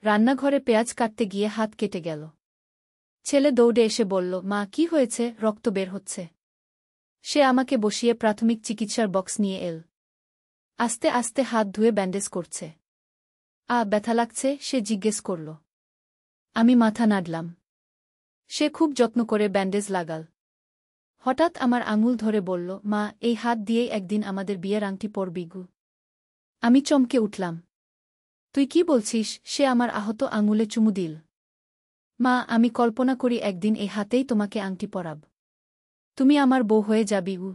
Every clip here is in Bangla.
রান্নাঘরে পেঁয়াজ কাটতে গিয়ে হাত কেটে গেল। ছেলে দৌড়ে এসে বলল, মা কি হয়েছে? রক্ত বের হচ্ছে। সে আমাকে বসিয়ে প্রাথমিক চিকিৎসার বক্স নিয়ে এল। আস্তে আস্তে হাত ধুয়ে ব্যান্ডেজ করছে। ব্যথা লাগছে? সে জিজ্ঞেস করল। আমি মাথা নাড়লাম। সে খুব যত্ন করে ব্যান্ডেজ লাগাল। হঠাৎ আমার আঙুল ধরে বলল, মা এই হাত দিয়েই একদিন আমাদের বিয়ের আংটি পরবি গু। আমি চমকে উঠলাম। তুই কি বলছিস? সে আমার আহত আঙুলে চুমু দিল। মা, আমি কল্পনা করি একদিন এই হাতেই তোমাকে আংটি পরাব। তুমি আমার বউ হয়ে যাবি গু।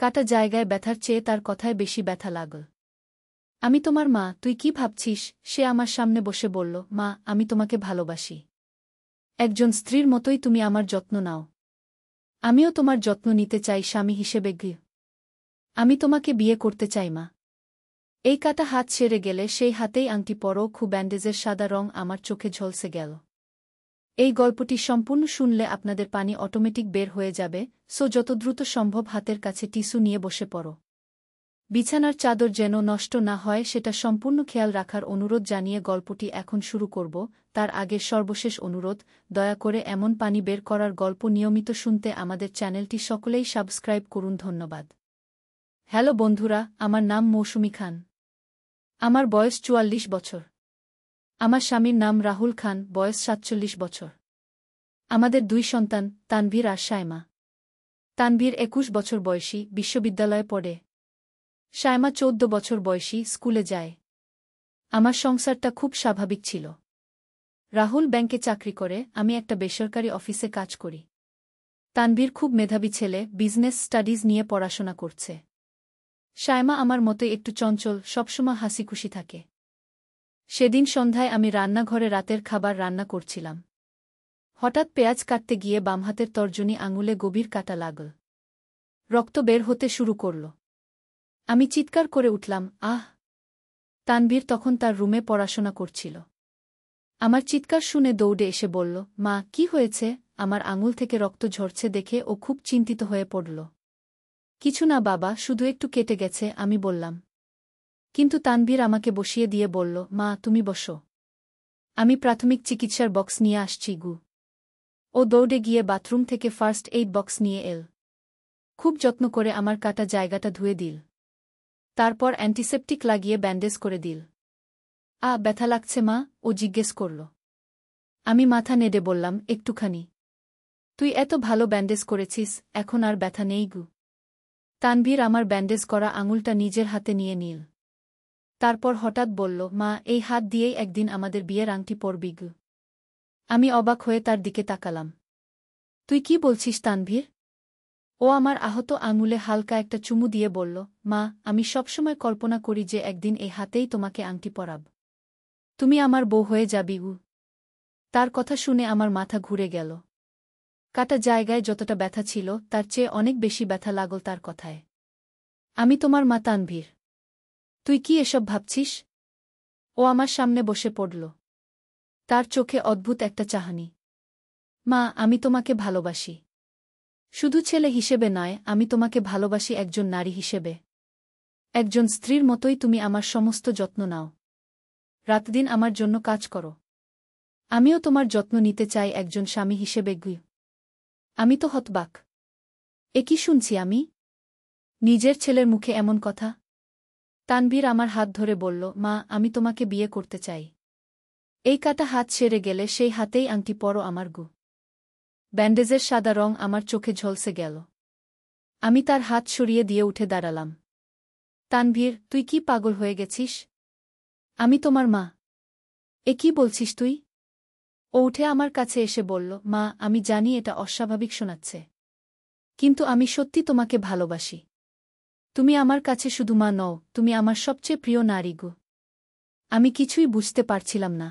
কাটা জায়গায় ব্যথার চেয়ে তার কথায় বেশি ব্যথা লাগল। আমি তোমার মা, তুই কি ভাবছিস? সে আমার সামনে বসে বলল, মা আমি তোমাকে ভালোবাসি। একজন স্ত্রীর মতোই তুমি আমার যত্ন নাও। আমিও তোমার যত্ন নিতে চাই স্বামী হিসেবে গি। আমি তোমাকে বিয়ে করতে চাই মা। এই কাটা হাত সেরে গেলে সেই হাতেই আংটি পরো। খুব ব্যান্ডেজের সাদা রং আমার চোখে ঝলসে গেল। এই গল্পটি সম্পূর্ণ শুনলে আপনাদের পানি অটোমেটিক বের হয়ে যাবে, সো যত দ্রুত সম্ভব হাতের কাছে টিস্যু নিয়ে বসে পড়ো। বিছানার চাদর যেন নষ্ট না হয় সেটা সম্পূর্ণ খেয়াল রাখার অনুরোধ জানিয়ে গল্পটি এখন শুরু করব। তার আগে সর্বশেষ অনুরোধ, দয়া করে এমন পানি বের করার গল্প নিয়মিত শুনতে আমাদের চ্যানেলটি সকলেই সাবস্ক্রাইব করুন। ধন্যবাদ। হ্যালো বন্ধুরা, আমার নাম মৌসুমী খান। আমার বয়স ৪৪ বছর। আমার স্বামীর নাম রাহুল খান, বয়স ৪৭ বছর। আমাদের ২ সন্তান, তানভীর আর সায়মা। তানভীর ২১ বছর বয়সী, বিশ্ববিদ্যালয়ে পড়ে। সায়মা ১৪ বছর বয়সী, স্কুলে যায়। আমার সংসারটা খুব স্বাভাবিক ছিল। রাহুল ব্যাংকে চাকরি করে, আমি একটা বেসরকারি অফিসে কাজ করি। তানভীর খুব মেধাবী ছেলে, বিজনেস স্টাডিজ নিয়ে পড়াশোনা করছে। সায়মা আমার মতোই একটু চঞ্চল, সবসময় হাসিখুশি থাকে। সেদিন সন্ধ্যায় আমি রান্নাঘরে রাতের খাবার রান্না করছিলাম। হঠাৎ পেঁয়াজ কাটতে গিয়ে বাম হাতের তর্জনী আঙুলে গভীর কাটা লাগল। রক্ত বের হতে শুরু করল। আমি চিৎকার করে উঠলাম, আহ! তানভীর তখন তার রুমে পড়াশোনা করছিল। আমার চিৎকার শুনে দৌড়ে এসে বলল, মা কি হয়েছে? আমার আঙুল থেকে রক্ত ঝরছে দেখে ও খুব চিন্তিত হয়ে পড়ল। কিছু না বাবা, শুধু একটু কেটে গেছে, আমি বললাম। কিন্তু তানভীর আমাকে বসিয়ে দিয়ে বলল, মা তুমি বসো। আমি প্রাথমিক চিকিৎসার বক্স নিয়ে আসছি গু। ও দৌড়ে গিয়ে বাথরুম থেকে ফার্স্ট এইড বক্স নিয়ে এল। খুব যত্ন করে আমার কাটা জায়গাটা ধুয়ে দিল। তারপর অ্যান্টিসেপটিক লাগিয়ে ব্যান্ডেজ করে দিল। ব্যথা লাগছে মা? ও জিজ্ঞেস করল। আমি মাথা নেড়ে বললাম, একটুখানি। তুই এত ভালো ব্যান্ডেজ করেছিস, এখন আর ব্যথা নেই গু। তানভীর আমার ব্যান্ডেজ করা আঙুলটা নিজের হাতে নিয়ে নিল। তারপর হঠাৎ বলল, মা এই হাত দিয়েই একদিন আমাদের বিয়ের আংটি পরবি গু। আমি অবাক হয়ে তার দিকে তাকালাম। তুই কি বলছিস তানভীর? ও আমার আহত আঙুলে হালকা একটা চুমু দিয়ে বলল, মা আমি সবসময় কল্পনা করি যে একদিন এই হাতেই তোমাকে আংটি পরাব। তুমি আমার বউ হয়ে যাবি গু। তার কথা শুনে আমার মাথা ঘুরে গেল। কাটা জায়গায় যতটা ব্যথা ছিল তার চেয়ে অনেক বেশি ব্যথা লাগল তার কথায়। আমি তোমার মা তানভীর। তুই কি এসব ভাবছিস? ও আমার সামনে বসে পড়ল। তার চোখে অদ্ভুত একটা চাহনি। মা আমি তোমাকে ভালোবাসি। শুধু ছেলে হিসেবে নয়, আমি তোমাকে ভালোবাসি একজন নারী হিসেবে। একজন স্ত্রীর মতোই তুমি আমার সমস্ত যত্ন নাও। রাতদিন আমার জন্য কাজ করো। আমিও তোমার যত্ন নিতে চাই একজন স্বামী হিসেবে গু। আমি তো হতবাক। এ কি শুনছি আমি? নিজের ছেলের মুখে এমন কথা? তানভীর আমার হাত ধরে বলল, মা আমি তোমাকে বিয়ে করতে চাই। এই কাটা হাত সেরে গেলে সেই হাতেই আংটি পরো আমার গু। ব্যান্ডেজের সাদা রং আমার চোখে ঝলসে গেল। আমি তার হাত সরিয়ে দিয়ে উঠে দাঁড়ালাম। তানভীর, তুই কি পাগল হয়ে গেছিস? আমি তোমার মা। এ কি বলছিস তুই? ও উঠে আমার কাছে এসে বলল, মা আমি জানি এটা অস্বাভাবিক শোনাচ্ছে। কিন্তু আমি সত্যি তোমাকে ভালোবাসি। তুমি আমার কাছে শুধু মা নও, তুমি আমার সবচেয়ে প্রিয় নারী গো। আমি কিছুই বুঝতে পারছিলাম না।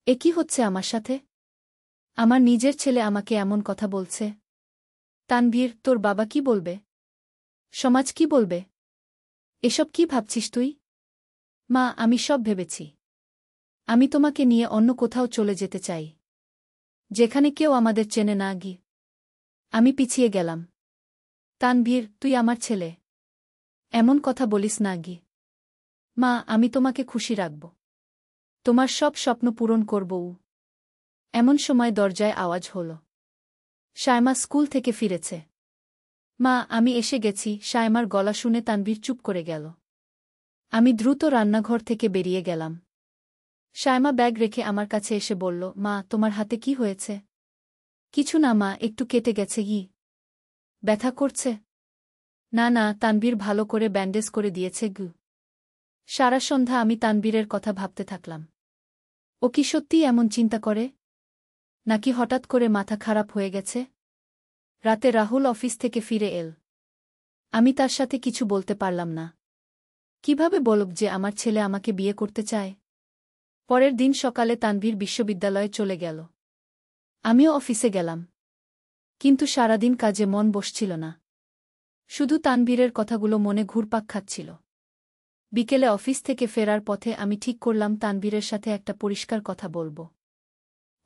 এ কি হচ্ছে আমার সাথে? আমার নিজের ছেলে আমাকে এমন কথা বলছে। তানভীর, তোর বাবা কি বলবে? সমাজ কি বলবে? এসব কি ভাবছিস তুই? মা আমি সব ভেবেছি। আমি তোমাকে নিয়ে অন্য কোথাও চলে যেতে চাই, যেখানে কেউ আমাদের চেনে না গি। আমি পিছিয়ে গেলাম। তানভীর, তুই আমার ছেলে। এমন কথা বলিস না গি। মা আমি তোমাকে খুশি রাখব। তোমার সব স্বপ্ন পূরণ করব। এমন সময় দরজায় আওয়াজ হল। শায়মা স্কুল থেকে ফিরেছে। মা, আমি এসে গেছি। শায়মার গলা শুনে তানভীর চুপ করে গেল। আমি দ্রুত রান্নাঘর থেকে বেরিয়ে গেলাম। শায়মা ব্যাগ রেখে আমার কাছে এসে বলল, মা, তোমার হাতে কি হয়েছে? কিছু না মা, একটু কেটে গেছে। ব্যথা করছে? না না, তানভীর ভালো করে ব্যান্ডেজ করে দিয়েছে। সারা সন্ধ্যা আমি তানভীরের কথা ভাবতে থাকলাম। ও কি সত্যিই এমন চিন্তা করে, নাকি হঠাৎ করে মাথা খারাপ হয়ে গেছে? রাতে রাহুল অফিস থেকে ফিরে এল। আমি তার সাথে কিছু বলতে পারলাম না। কিভাবে বলব যে আমার ছেলে আমাকে বিয়ে করতে চায়? পরের দিন সকালে তানভীর বিশ্ববিদ্যালয়ে চলে গেল। আমিও অফিসে গেলাম। কিন্তু সারাদিন কাজে মন বসছিল না। শুধু তানভীরের কথাগুলো মনে ঘুরপাক খাচ্ছিল। বিকেলে অফিস থেকে ফেরার পথে আমি ঠিক করলাম তানভীরের সাথে একটা পরিষ্কার কথা বলব।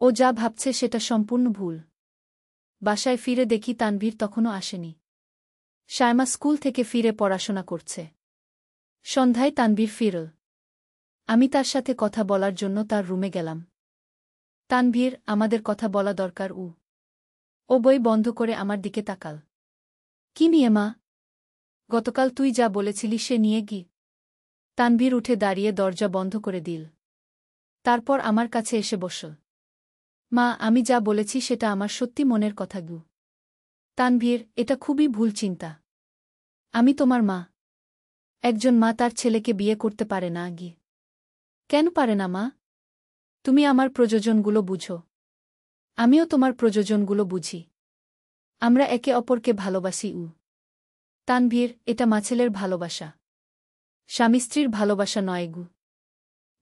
ও যা ভাবছে সেটা সম্পূর্ণ ভুল। বাসায় ফিরে দেখি তানভীর তখনও আসেনি। শায়মা স্কুল থেকে ফিরে পড়াশোনা করছে। সন্ধ্যায় তানভীর ফিরল। আমি তার সাথে কথা বলার জন্য তার রুমে গেলাম। তানভীর, আমাদের কথা বলা দরকার। ও বই বন্ধ করে আমার দিকে তাকাল। কি নিয়ে মা? গতকাল তুই যা বলেছিলি সে নিয়ে কি? তানভীর উঠে দাঁড়িয়ে দরজা বন্ধ করে দিল। তারপর আমার কাছে এসে বসল। মা, আমি যা বলেছি সেটা আমার সত্যি মনের কথা। তানভীর, এটা খুবই ভুল চিন্তা। আমি তোমার মা। একজন মা তার ছেলেকে বিয়ে করতে পারে না। কেন পারে না মা? তুমি আমার প্রয়োজনগুলো বুঝো। আমিও তোমার প্রয়োজনগুলো বুঝি। আমরা একে অপরকে ভালোবাসি। তানভীর, এটা মাছেলের ভালোবাসা, স্বামী স্ত্রীর ভালোবাসা নয়।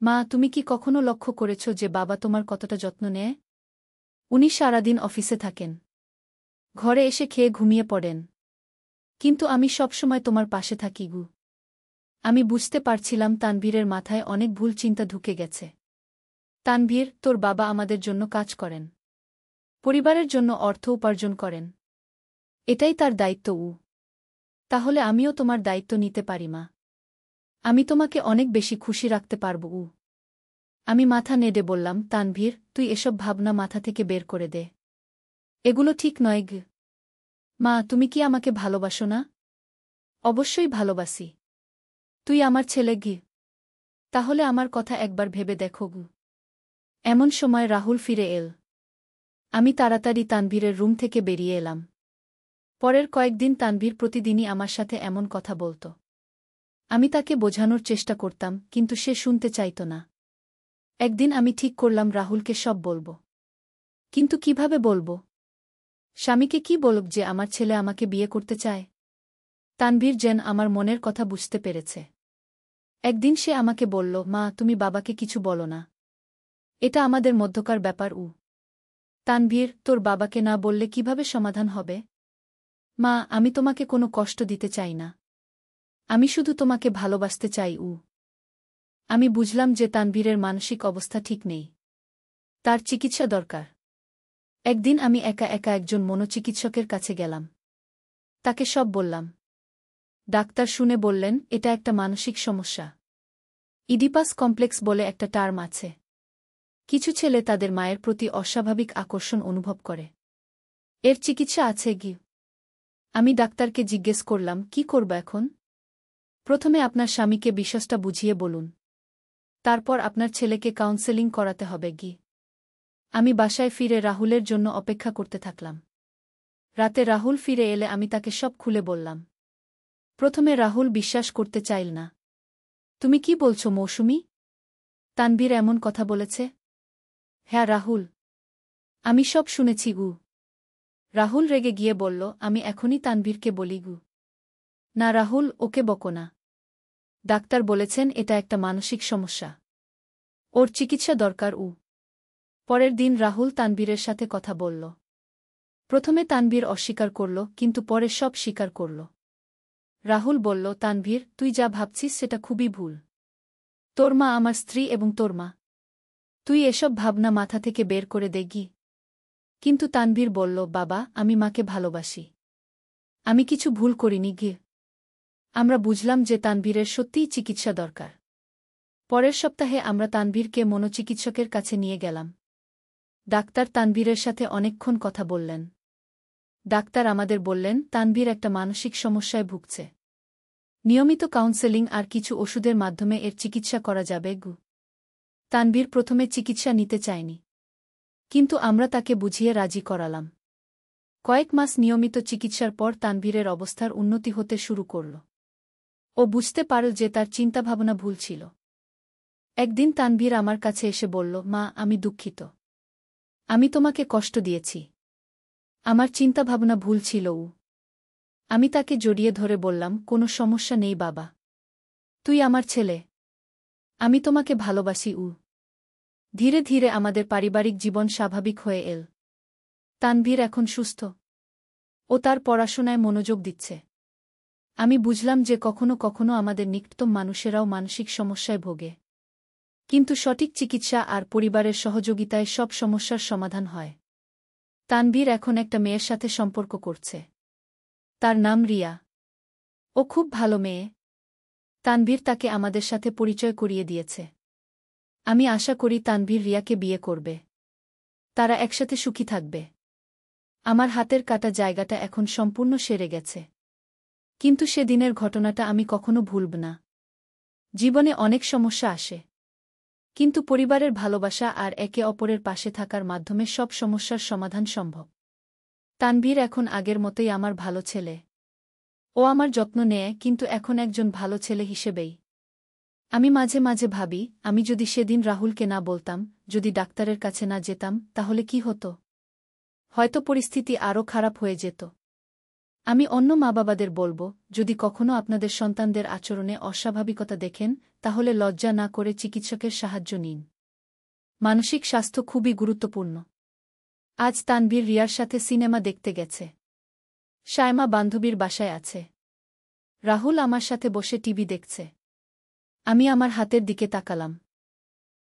মা, তুমি কি কখনো লক্ষ্য করেছ যে বাবা তোমার কতটা যত্ন নেয়? উনি সারাদিন অফিসে থাকেন, ঘরে এসে খেয়ে ঘুমিয়ে পড়েন। কিন্তু আমি সবসময় তোমার পাশে থাকি। আমি বুঝতে পারছিলাম তানভীরের মাথায় অনেক ভুল চিন্তা ঢুকে গেছে। তানভীর, তোর বাবা আমাদের জন্য কাজ করেন, পরিবারের জন্য অর্থ উপার্জন করেন। এটাই তার দায়িত্ব। তাহলে আমিও তোমার দায়িত্ব নিতে পারি মা। আমি তোমাকে অনেক বেশি খুশি রাখতে পারব। আমি মাথা নেড়ে বললাম, তানভীর, তুই এসব ভাবনা মাথা থেকে বের করে দে। এগুলো ঠিক নয়। মা, তুমি কি আমাকে ভালোবাসো না? অবশ্যই ভালোবাসি। তুই আমার ছেলে। তাহলে আমার কথা একবার ভেবে দেখো। এমন সময় রাহুল ফিরে এল। আমি তাড়াতাড়ি তানভীরের রুম থেকে বেরিয়ে এলাম। পরের কয়েকদিন তানভীর প্রতিদিনই আমার সাথে এমন কথা বলত। আমি তাকে বোঝানোর চেষ্টা করতাম, কিন্তু সে শুনতে চাইত না। একদিন আমি ঠিক করলাম রাহুলকে সব বলব। কিন্তু কিভাবে বলব? স্বামীকে কি বলব যে আমার ছেলে আমাকে বিয়ে করতে চায়? তানভীর যেন আমার মনের কথা বুঝতে পেরেছে। একদিন সে আমাকে বলল, মা, তুমি বাবাকে কিছু বলো না। এটা আমাদের মধ্যকার ব্যাপার। তানভীর, তোর বাবাকে না বললে কিভাবে সমাধান হবে? মা, আমি তোমাকে কোনো কষ্ট দিতে চাই না। আমি শুধু তোমাকে ভালোবাসতে চাই। আমি বুঝলাম যে তানভীরের মানসিক অবস্থা ঠিক নেই। তার চিকিৎসা দরকার। একদিন আমি একা একা একজন মনোচিকিৎসকের কাছে গেলাম। তাকে সব বললাম। ডাক্তার শুনে বললেন, এটা একটা মানসিক সমস্যা। ইডিপাস কমপ্লেক্স বলে একটা টার্ম আছে। কিছু ছেলে তাদের মায়ের প্রতি অস্বাভাবিক আকর্ষণ অনুভব করে। এর চিকিৎসা আছে। আমি ডাক্তারকে জিজ্ঞেস করলাম, কি করব এখন? প্রথমে আপনার স্বামীকে বিষয়টা বুঝিয়ে বলুন। তারপর আপনার ছেলেকে কাউন্সেলিং করাতে হবে। আমি বাসায় ফিরে রাহুলের জন্য অপেক্ষা করতে থাকলাম। রাতে রাহুল ফিরে এলে আমি তাকে সব খুলে বললাম। প্রথমে রাহুল বিশ্বাস করতে চাইল না। তুমি কি বলছো মৌসুমী? তানভীর এমন কথা বলেছে? হ্যাঁ রাহুল, আমি সব শুনেছি। রাহুল রেগে গিয়ে বলল, আমি এখনই তানভীরকে বলি। না রাহুল, ওকে বকো না। ডাক্তার বলেছেন এটা একটা মানসিক সমস্যা। ওর চিকিৎসা দরকার। পরের দিন রাহুল তানভীরের সাথে কথা বলল। প্রথমে তানভীর অস্বীকার করল, কিন্তু পরে সব স্বীকার করল। রাহুল বলল, তানভীর, তুই যা ভাবছিস সেটা খুবই ভুল। তোর মা আমার স্ত্রী এবং তোর মা। তুই এসব ভাবনা মাথা থেকে বের করে দে। কিন্তু তানভীর বলল, বাবা, আমি মাকে ভালোবাসি। আমি কিছু ভুল করিনি। আমরা বুঝলাম যে তানভীরের সত্যিই চিকিৎসা দরকার। পরের সপ্তাহে আমরা তানভীরকে মনোচিকিৎসকের কাছে নিয়ে গেলাম। ডাক্তার তানভীরের সাথে অনেকক্ষণ কথা বললেন। ডাক্তার আমাদের বললেন তানভীর একটা মানসিক সমস্যায় ভুগছে। নিয়মিত কাউন্সেলিং আর কিছু ওষুধের মাধ্যমে এর চিকিৎসা করা যাবে। তানভীর প্রথমে চিকিৎসা নিতে চায়নি, কিন্তু আমরা তাকে বুঝিয়ে রাজি করালাম। কয়েক মাস নিয়মিত চিকিৎসার পর তানভীরের অবস্থার উন্নতি হতে শুরু করল। ও বুঝতে পারল যে তার চিন্তাভাবনা ভুল ছিল। একদিন তানভীর আমার কাছে এসে বলল, মা, আমি দুঃখিত। আমি তোমাকে কষ্ট দিয়েছি। আমার চিন্তাভাবনা ভুল ছিল। আমি তাকে জড়িয়ে ধরে বললাম, কোনো সমস্যা নেই বাবা। তুই আমার ছেলে। আমি তোমাকে ভালোবাসি। ধীরে ধীরে আমাদের পারিবারিক জীবন স্বাভাবিক হয়ে এল। তানভীর এখন সুস্থ। ও তার পড়াশোনায় মনোযোগ দিচ্ছে। আমি বুঝলাম যে কখনো কখনো আমাদের নিকটতম মানুষেরাও মানসিক সমস্যায় ভোগে, কিন্তু সঠিক চিকিৎসা আর পরিবারের সহযোগিতায় সব সমস্যার সমাধান হয়। তানভীর এখন একটা মেয়ের সাথে সম্পর্ক করছে। তার নাম রিয়া। ও খুব ভালো মেয়ে। তানভীর তাকে আমাদের সাথে পরিচয় করিয়ে দিয়েছে। আমি আশা করি তানভীর রিয়াকে বিয়ে করবে। তারা একসাথে সুখী থাকবে। আমার হাতের কাটা জায়গাটা এখন সম্পূর্ণ সেরে গেছে, কিন্তু সেদিনের ঘটনাটা আমি কখনো ভুলব না। জীবনে অনেক সমস্যা আসে, কিন্তু পরিবারের ভালোবাসা আর একে অপরের পাশে থাকার মাধ্যমে সব সমস্যার সমাধান সম্ভব। তানভীর এখন আগের মতোই আমার ভালো ছেলে। ও আমার যত্ন নেয়, কিন্তু এখন একজন ভালো ছেলে হিসেবেই। আমি মাঝে মাঝে ভাবি, আমি যদি সেদিন রাহুলকে না বলতাম, যদি ডাক্তারের কাছে না যেতাম, তাহলে কি হতো? হয়তো পরিস্থিতি আরও খারাপ হয়ে যেত। আমি অন্য মা-বাবাদের বলব, যদি কখনো আপনাদের সন্তানদের আচরণে অস্বাভাবিকতা দেখেন, তাহলে লজ্জা না করে চিকিৎসকের সাহায্য নিন। মানসিক স্বাস্থ্য খুবই গুরুত্বপূর্ণ। আজ তানভীর রিয়ার সাথে সিনেমা দেখতে গেছে। শায়মা বান্ধবীর বাসায় আছে। রাহুল আমার সাথে বসে টিভি দেখছে। আমি আমার হাতের দিকে তাকালাম।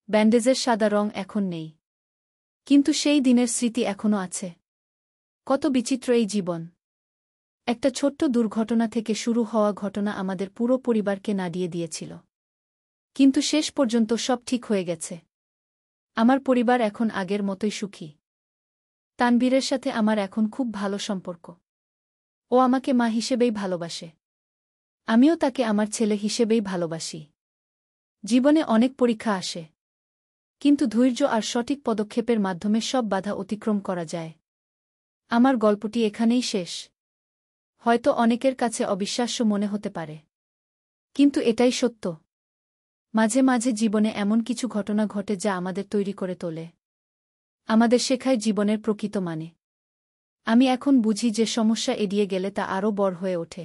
ব্যান্ডেজের সাদা রং এখন নেই, কিন্তু সেই দিনের স্মৃতি এখনো আছে। কত বিচিত্র এই জীবন! একটা ছোট্ট দুর্ঘটনা থেকে শুরু হওয়া ঘটনা আমাদের পুরো পরিবারকে নাড়িয়ে দিয়েছিল, কিন্তু শেষ পর্যন্ত সব ঠিক হয়ে গেছে। আমার পরিবার এখন আগের মতোই সুখী। তানভীরের সাথে আমার এখন খুব ভালো সম্পর্ক। ও আমাকে মা হিসেবেই ভালোবাসে। আমিও তাকে আমার ছেলে হিসেবেই ভালোবাসি। জীবনে অনেক পরীক্ষা আসে, কিন্তু ধৈর্য আর সঠিক পদক্ষেপের মাধ্যমে সব বাধা অতিক্রম করা যায়। আমার গল্পটি এখানেই শেষ। হয়তো অনেকের কাছে অবিশ্বাস্য মনে হতে পারে, কিন্তু এটাই সত্য। মাঝে মাঝে জীবনে এমন কিছু ঘটনা ঘটে যা আমাদের তৈরি করে তোলে, আমাদের শেখায় জীবনের প্রকৃত মানে। আমি এখন বুঝি যে সমস্যা এড়িয়ে গেলে তা আরও বড় হয়ে ওঠে,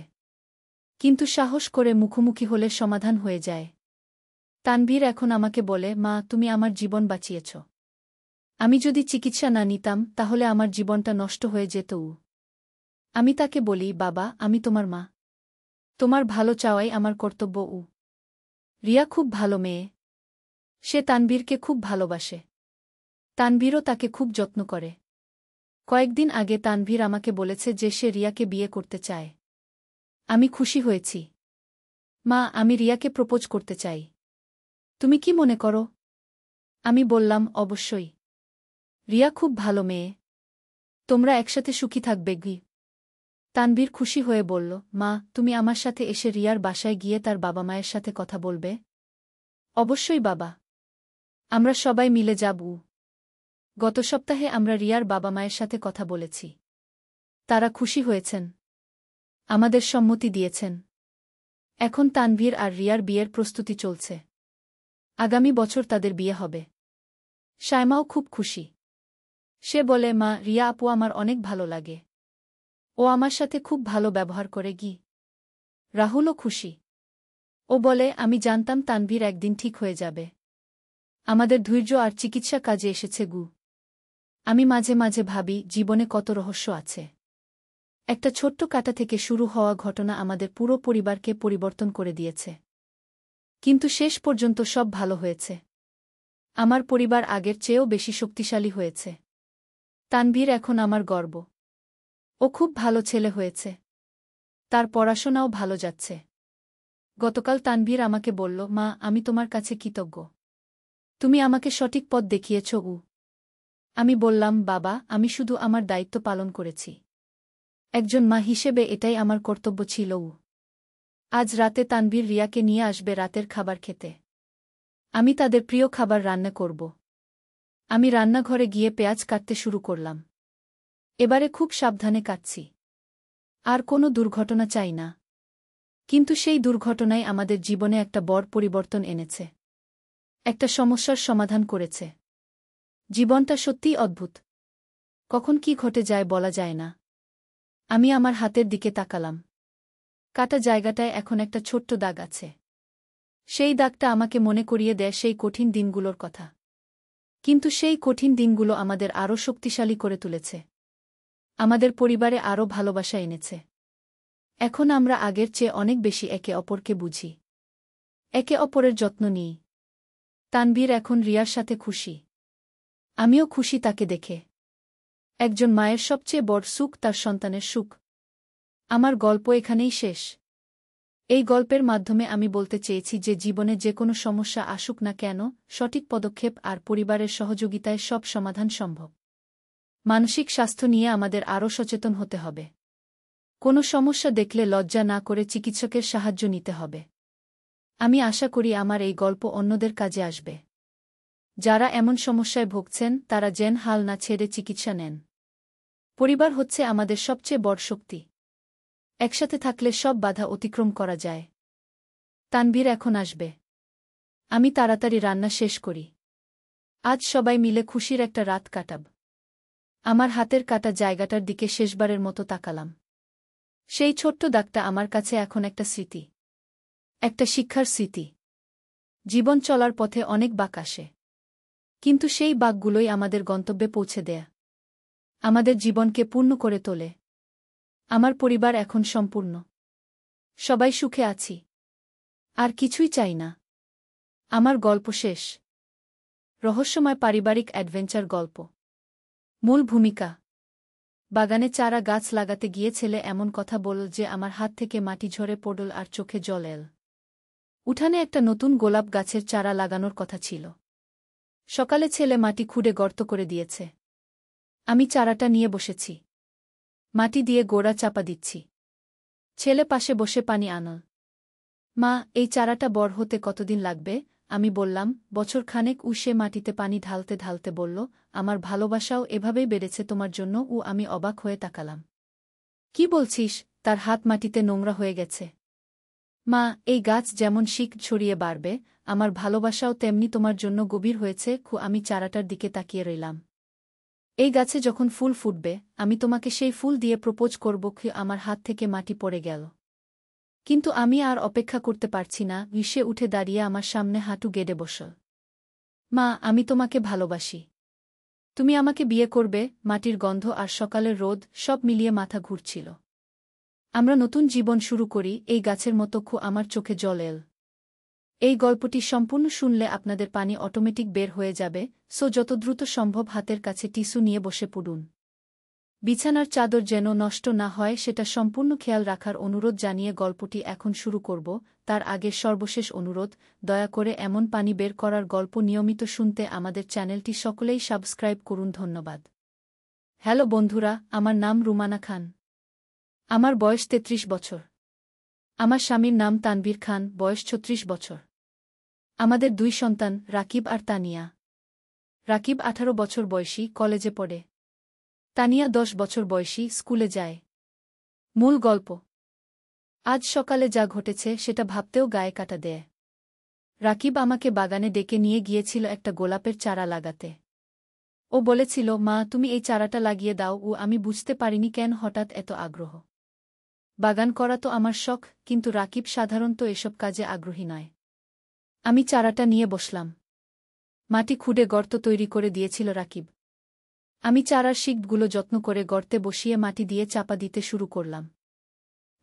কিন্তু সাহস করে মুখোমুখি হলে সমাধান হয়ে যায়। তানভীর এখন আমাকে বলে, মা, তুমি আমার জীবন বাঁচিয়েছ। আমি যদি চিকিৎসা না নিতাম, তাহলে আমার জীবনটা নষ্ট হয়ে যেত। আমি তাকে বলি, বাবা, আমি তোমার মা। তোমার ভালো চাওয়াই আমার কর্তব্য। রিয়া খুব ভালো মেয়ে। সে তানভীরকে খুব ভালোবাসে। তানভীরও তাকে খুব যত্ন করে। কয়েকদিন আগে তানভীর আমাকে বলেছে যে সে রিয়াকে বিয়ে করতে চায়। আমি খুশি হয়েছি। মা, আমি রিয়াকে প্রপোজ করতে চাই। তুমি কি মনে করো? আমি বললাম, অবশ্যই। রিয়া খুব ভালো মেয়ে। তোমরা একসাথে সুখী থাকবে। তানভীর খুশি হয়ে বলল, মা, তুমি আমার সাথে এসে রিয়ার বাসায় গিয়ে তার বাবা মায়ের সাথে কথা বলবে? অবশ্যই বাবা। আমরা সবাই মিলে যাব। গত সপ্তাহে আমরা রিয়ার বাবা মায়ের সাথে কথা বলেছি। তারা খুশি হয়েছেন, আমাদের সম্মতি দিয়েছেন। এখন তানভীর আর রিয়ার বিয়ের প্রস্তুতি চলছে। আগামী বছর তাদের বিয়ে হবে। শায়মাও খুব খুশি। সে বলে, মা, রিয়া আপু আমার অনেক ভালো লাগে। ও আমার সাথে খুব ভালো ব্যবহার করে। রাহুলও খুশি। ও বলে, আমি জানতাম তানভীর একদিন ঠিক হয়ে যাবে। আমাদের ধৈর্য আর চিকিৎসা কাজে এসেছে। আমি মাঝে মাঝে ভাবি, জীবনে কত রহস্য আছে। একটা ছোট্ট কাটা থেকে শুরু হওয়া ঘটনা আমাদের পুরো পরিবারকে পরিবর্তন করে দিয়েছে, কিন্তু শেষ পর্যন্ত সব ভালো হয়েছে। আমার পরিবার আগের চেয়েও বেশি শক্তিশালী হয়েছে। তানভীর এখন আমার গর্ব। ও খুব ভালো ছেলে হয়েছে। তার পড়াশোনাও ভালো যাচ্ছে। গতকাল তানভীর আমাকে বলল, মা, আমি তোমার কাছে কৃতজ্ঞ। তুমি আমাকে সঠিক পথ দেখিয়েছ। আমি বললাম, বাবা, আমি শুধু আমার দায়িত্ব পালন করেছি। একজন মা হিসেবে এটাই আমার কর্তব্য ছিল। আজ রাতে তানভীর রিয়াকে নিয়ে আসবে রাতের খাবার খেতে। আমি তাদের প্রিয় খাবার রান্না করব। আমি রান্নাঘরে গিয়ে পেঁয়াজ কাটতে শুরু করলাম। এবারে খুব সাবধানে কাটছি। আর কোনো দুর্ঘটনা চাই না। কিন্তু সেই দুর্ঘটনাই আমাদের জীবনে একটা বড় পরিবর্তন এনেছে। একটা সমস্যার সমাধান করেছে। জীবনটা সত্যিই অদ্ভুত। কখন কি ঘটে যায় বলা যায় না। আমি আমার হাতের দিকে তাকালাম। কাটা জায়গাটায় এখন একটা ছোট্ট দাগ আছে। সেই দাগটা আমাকে মনে করিয়ে দেয় সেই কঠিন দিনগুলোর কথা। কিন্তু সেই কঠিন দিনগুলো আমাদের আরও শক্তিশালী করে তুলেছে। আমাদের পরিবারে আরও ভালোবাসা এনেছে। এখন আমরা আগের চেয়ে অনেক বেশি একে অপরকে বুঝি। একে অপরের যত্ন নিই। তানভীর এখন রিয়ার সাথে খুশি। আমিও খুশি তাকে দেখে। একজন মায়ের সবচেয়ে বড় সুখ তার সন্তানের সুখ। আমার গল্প এখানেই শেষ। এই গল্পের মাধ্যমে আমি বলতে চেয়েছি যে জীবনে যে কোনো সমস্যা আসুক না কেন, সঠিক পদক্ষেপ আর পরিবারের সহযোগিতায় সব সমাধান সম্ভব। মানসিক স্বাস্থ্য নিয়ে আমাদের আরও সচেতন হতে হবে। কোনো সমস্যা দেখলে লজ্জা না করে চিকিৎসকের সাহায্য নিতে হবে। আমি আশা করি আমার এই গল্প অন্যদের কাজে আসবে। যারা এমন সমস্যায় ভুগছেন তারা যেন হাল না ছেড়ে চিকিৎসা নেন। পরিবার হচ্ছে আমাদের সবচেয়ে বড় শক্তি। একসাথে থাকলে সব বাধা অতিক্রম করা যায়। তানভীর এখন আসবে। আমি তাড়াতাড়ি রান্না শেষ করি। আজ সবাই মিলে খুশির একটা রাত কাটাব। আমার হাতের কাটা জায়গাটার দিকে শেষবারের মতো তাকালাম। সেই ছোট্ট দাগটা আমার কাছে এখন একটা স্মৃতি। একটা শিক্ষার স্মৃতি। জীবন চলার পথে অনেক বাঁক আসে। কিন্তু সেই বাঁকগুলোই আমাদের গন্তব্যে পৌঁছে দেয়। আমাদের জীবনকে পূর্ণ করে তোলে। আমার পরিবার এখন সম্পূর্ণ। সবাই সুখে আছি। আর কিছুই চাই না। আমার গল্প শেষ। রহস্যময় পারিবারিক অ্যাডভেঞ্চার গল্প। মূল ভূমিকা। বাগানে চারা গাছ লাগাতে গিয়ে ছেলে এমন কথা বলল যে আমার হাত থেকে মাটি ঝরে পড়ল আর চোখে জল এল। উঠানে একটা নতুন গোলাপ গাছের চারা লাগানোর কথা ছিল। সকালে ছেলে মাটি খুঁড়ে গর্ত করে দিয়েছে। আমি চারাটা নিয়ে বসেছি। মাটি দিয়ে গোড়া চাপা দিচ্ছি। ছেলে পাশে বসে পানি আনল। মা, এই চারাটা বড় হতে কতদিন লাগবে? আমি বললাম, বছর খানেক। সে মাটিতে পানি ঢালতে ঢালতে বলল, আমার ভালোবাসাও এভাবেই বেড়েছে তোমার জন্য। আমি অবাক হয়ে তাকালাম। কি বলছিস? তার হাত মাটিতে নোংরা হয়ে গেছে। মা, এই গাছ যেমন শিক ছড়িয়ে বাড়বে, আমার ভালোবাসাও তেমনি তোমার জন্য গভীর হয়েছে। আমি চারাটার দিকে তাকিয়ে রইলাম। এই গাছে যখন ফুল ফুটবে, আমি তোমাকে সেই ফুল দিয়ে প্রপোজ করব। আমার হাত থেকে মাটি পড়ে গেল। কিন্তু আমি আর অপেক্ষা করতে পারছি না। সে উঠে দাঁড়িয়ে আমার সামনে হাঁটু গেড়ে বসল। মা, আমি তোমাকে ভালোবাসি। তুমি আমাকে বিয়ে করবে? মাটির গন্ধ আর সকালের রোদ সব মিলিয়ে মাথা ঘুরছিল। আমরা নতুন জীবন শুরু করি এই গাছের মতো। আমার চোখে জল এল। এই গল্পটি সম্পূর্ণ শুনলে আপনাদের পানি অটোমেটিক বের হয়ে যাবে। যত দ্রুত সম্ভব হাতের কাছে টিস্যু নিয়ে বসে পড়ুন। বিছানার চাদর যেন নষ্ট না হয় সেটা সম্পূর্ণ খেয়াল রাখার অনুরোধ জানিয়ে গল্পটি এখন শুরু করব। তার আগে সর্বশেষ অনুরোধ, দয়া করে এমন পানি বের করার গল্প নিয়মিত শুনতে আমাদের চ্যানেলটি সকলেই সাবস্ক্রাইব করুন। ধন্যবাদ। হ্যালো বন্ধুরা, আমার নাম রুমানা খান। আমার বয়স ৩৩ বছর। আমার স্বামীর নাম তানভীর খান, বয়স ৩৬ বছর। আমাদের ২ সন্তান, রাকিব আর তানিয়া। রাকিব ১৮ বছর বয়সী, কলেজে পড়ে। তানিয়া ১০ বছর বয়সী, স্কুলে যায়। মূল গল্প। আজ সকালে যা ঘটেছে সেটা ভাবতেও গায়ে কাটা দেয়। রাকিব আমাকে বাগানে ডেকে নিয়ে গিয়েছিল একটা গোলাপের চারা লাগাতে। ও বলেছিল, মা, তুমি এই চারাটা লাগিয়ে দাও। আমি বুঝতে পারিনি কেন হঠাৎ এত আগ্রহ। বাগান করা তো আমার শখ, কিন্তু রাকিব সাধারণত এসব কাজে আগ্রহী নয়। আমি চারাটা নিয়ে বসলাম। মাটি খুঁড়ে গর্ত তৈরি করে দিয়েছিল রাকিব। আমি চারার শিকগুলো যত্ন করে গর্তে বসিয়ে মাটি দিয়ে চাপা দিতে শুরু করলাম।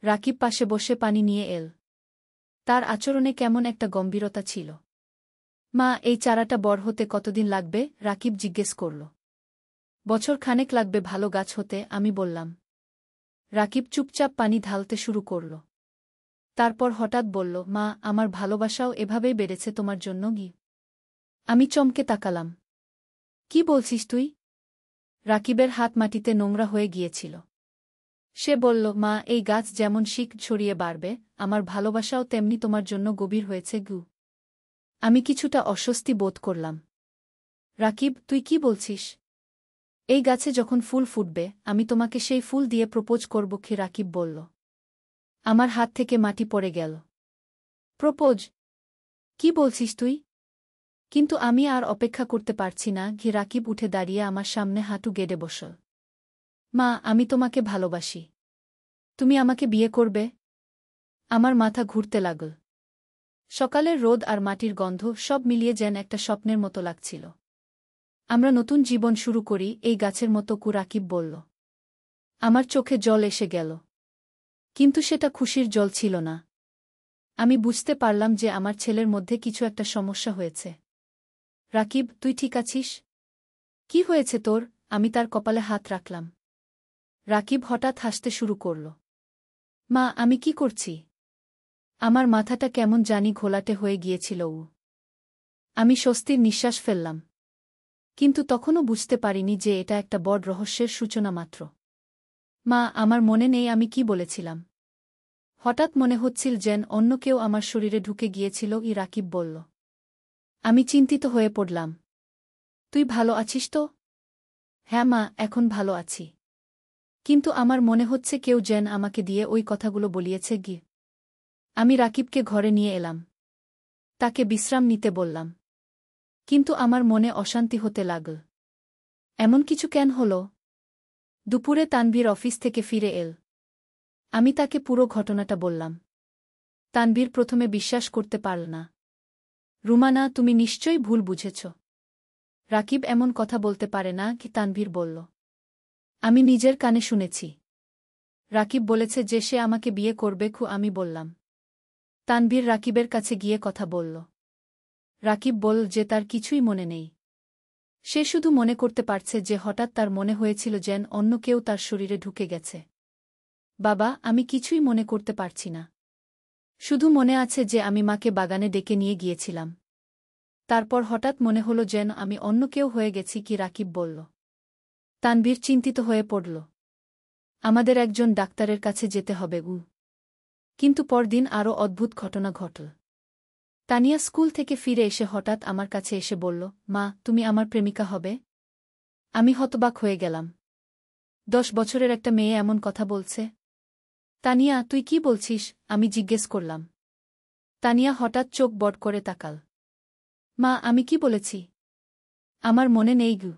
রাকিব পাশে বসে পানি নিয়ে এল। তার আচরণে কেমন একটা গম্ভীরতা ছিল। মা, এই চারাটা বড় হতে কতদিন লাগবে? রাকিব জিজ্ঞেস করল। বছর খানেক লাগবে ভালো গাছ হতে, আমি বললাম। রাকিব চুপচাপ পানি ঢালতে শুরু করল। তারপর হঠাৎ বলল, মা, আমার ভালোবাসাও এভাবেই বেড়েছে তোমার জন্য গি। আমি চমকে তাকালাম। কি বলছিস তুই? রাকিবের হাত মাটিতে নোংরা হয়ে গিয়েছিল। সে বলল, মা, এই গাছ যেমন শিক ছড়িয়ে বাড়বে, আমার ভালোবাসাও তেমনি তোমার জন্য গভীর হয়েছে গু। আমি কিছুটা অস্বস্তি বোধ করলাম। রাকিব, তুই কি বলছিস? এই গাছে যখন ফুল ফুটবে, আমি তোমাকে সেই ফুল দিয়ে প্রপোজ করব কি? রাকিব বলল। আমার হাত থেকে মাটি পড়ে গেল। প্রপোজ? কি বলছিস তুই? কিন্তু আমি আর অপেক্ষা করতে পারছি না। রাকিব উঠে দাঁড়িয়ে আমার সামনে হাঁটু গেড়ে বসল। মা, আমি তোমাকে ভালোবাসি। তুমি আমাকে বিয়ে করবে? আমার মাথা ঘুরতে লাগল। সকালের রোদ আর মাটির গন্ধ সব মিলিয়ে যেন একটা স্বপ্নের মতো লাগছিল। আমরা নতুন জীবন শুরু করি এই গাছের মতো, রাকিব বলল। আমার চোখে জল এসে গেল। কিন্তু সেটা খুশির জল ছিল না। আমি বুঝতে পারলাম যে আমার ছেলের মধ্যে কিছু একটা সমস্যা হয়েছে। রাকিব, তুই ঠিক আছিস? কি হয়েছে তোর? আমি তার কপালে হাত রাখলাম। রাকিব হঠাৎ হাসতে শুরু করল। মা, আমি কি করছি? আমার মাথাটা কেমন জানি ঘোলাটে হয়ে গিয়েছিল। আমি স্বস্তির নিঃশ্বাস ফেললাম। কিন্তু তখনও বুঝতে পারিনি যে এটা একটা বড় রহস্যের সূচনা মাত্র। মা, আমার মনে নেই আমি কি বলেছিলাম। হঠাৎ মনে হচ্ছিল যেন অন্য কেউ আমার শরীরে ঢুকে গিয়েছিল। রাকিব বলল। আমি চিন্তিত হয়ে পড়লাম। তুই ভালো আছিস তো? হ্যাঁ মা, এখন ভালো আছি। কিন্তু আমার মনে হচ্ছে কেউ যেন আমাকে দিয়ে ওই কথাগুলো বলিয়েছে গি। আমি রাকিবকে ঘরে নিয়ে এলাম। তাকে বিশ্রাম নিতে বললাম। কিন্তু আমার মনে অশান্তি হতে লাগল। এমন কিছু কেন হল? দুপুরে তানভীর অফিস থেকে ফিরে এল। আমি তাকে পুরো ঘটনাটা বললাম। তানভীর প্রথমে বিশ্বাস করতে পারল না। রুমানা, তুমি নিশ্চয়ই ভুল বুঝেছ। রাকিব এমন কথা বলতে পারে না কি? তানভীর বলল। আমি নিজের কানে শুনেছি। রাকিব বলেছে যে সে আমাকে বিয়ে করবে। আমি বললাম। তানভীর রাকিবের কাছে গিয়ে কথা বলল। রাকিব বলল যে তার কিছুই মনে নেই। সে শুধু মনে করতে পারছে যে হঠাৎ তার মনে হয়েছিল যেন অন্য কেউ তার শরীরে ঢুকে গেছে। বাবা, আমি কিছুই মনে করতে পারছি না। শুধু মনে আছে যে আমি মাকে বাগানে ডেকে নিয়ে গিয়েছিলাম। তারপর হঠাৎ মনে হলো যেন আমি অন্য কেউ হয়ে গেছি। কি? রাকিব বলল। তানভীর চিন্তিত হয়ে পড়ল। আমাদের একজন ডাক্তারের কাছে যেতে হবে। কিন্তু পরদিন আরও অদ্ভুত ঘটনা ঘটল। তানিয়া স্কুল থেকে ফিরে এসে হঠাৎ আমার কাছে এসে বলল, মা, তুমি আমার প্রেমিকা হবে? আমি হতবাক হয়ে গেলাম। 10 বছরের একটা মেয়ে এমন কথা বলছে? তানিয়া, তুই কি বলছিস? আমি জিজ্ঞেস করলাম। তানিয়া হঠাৎ চোখ বড় করে তাকাল। মা, আমি কি বলেছি? আমার মনে নেই গু।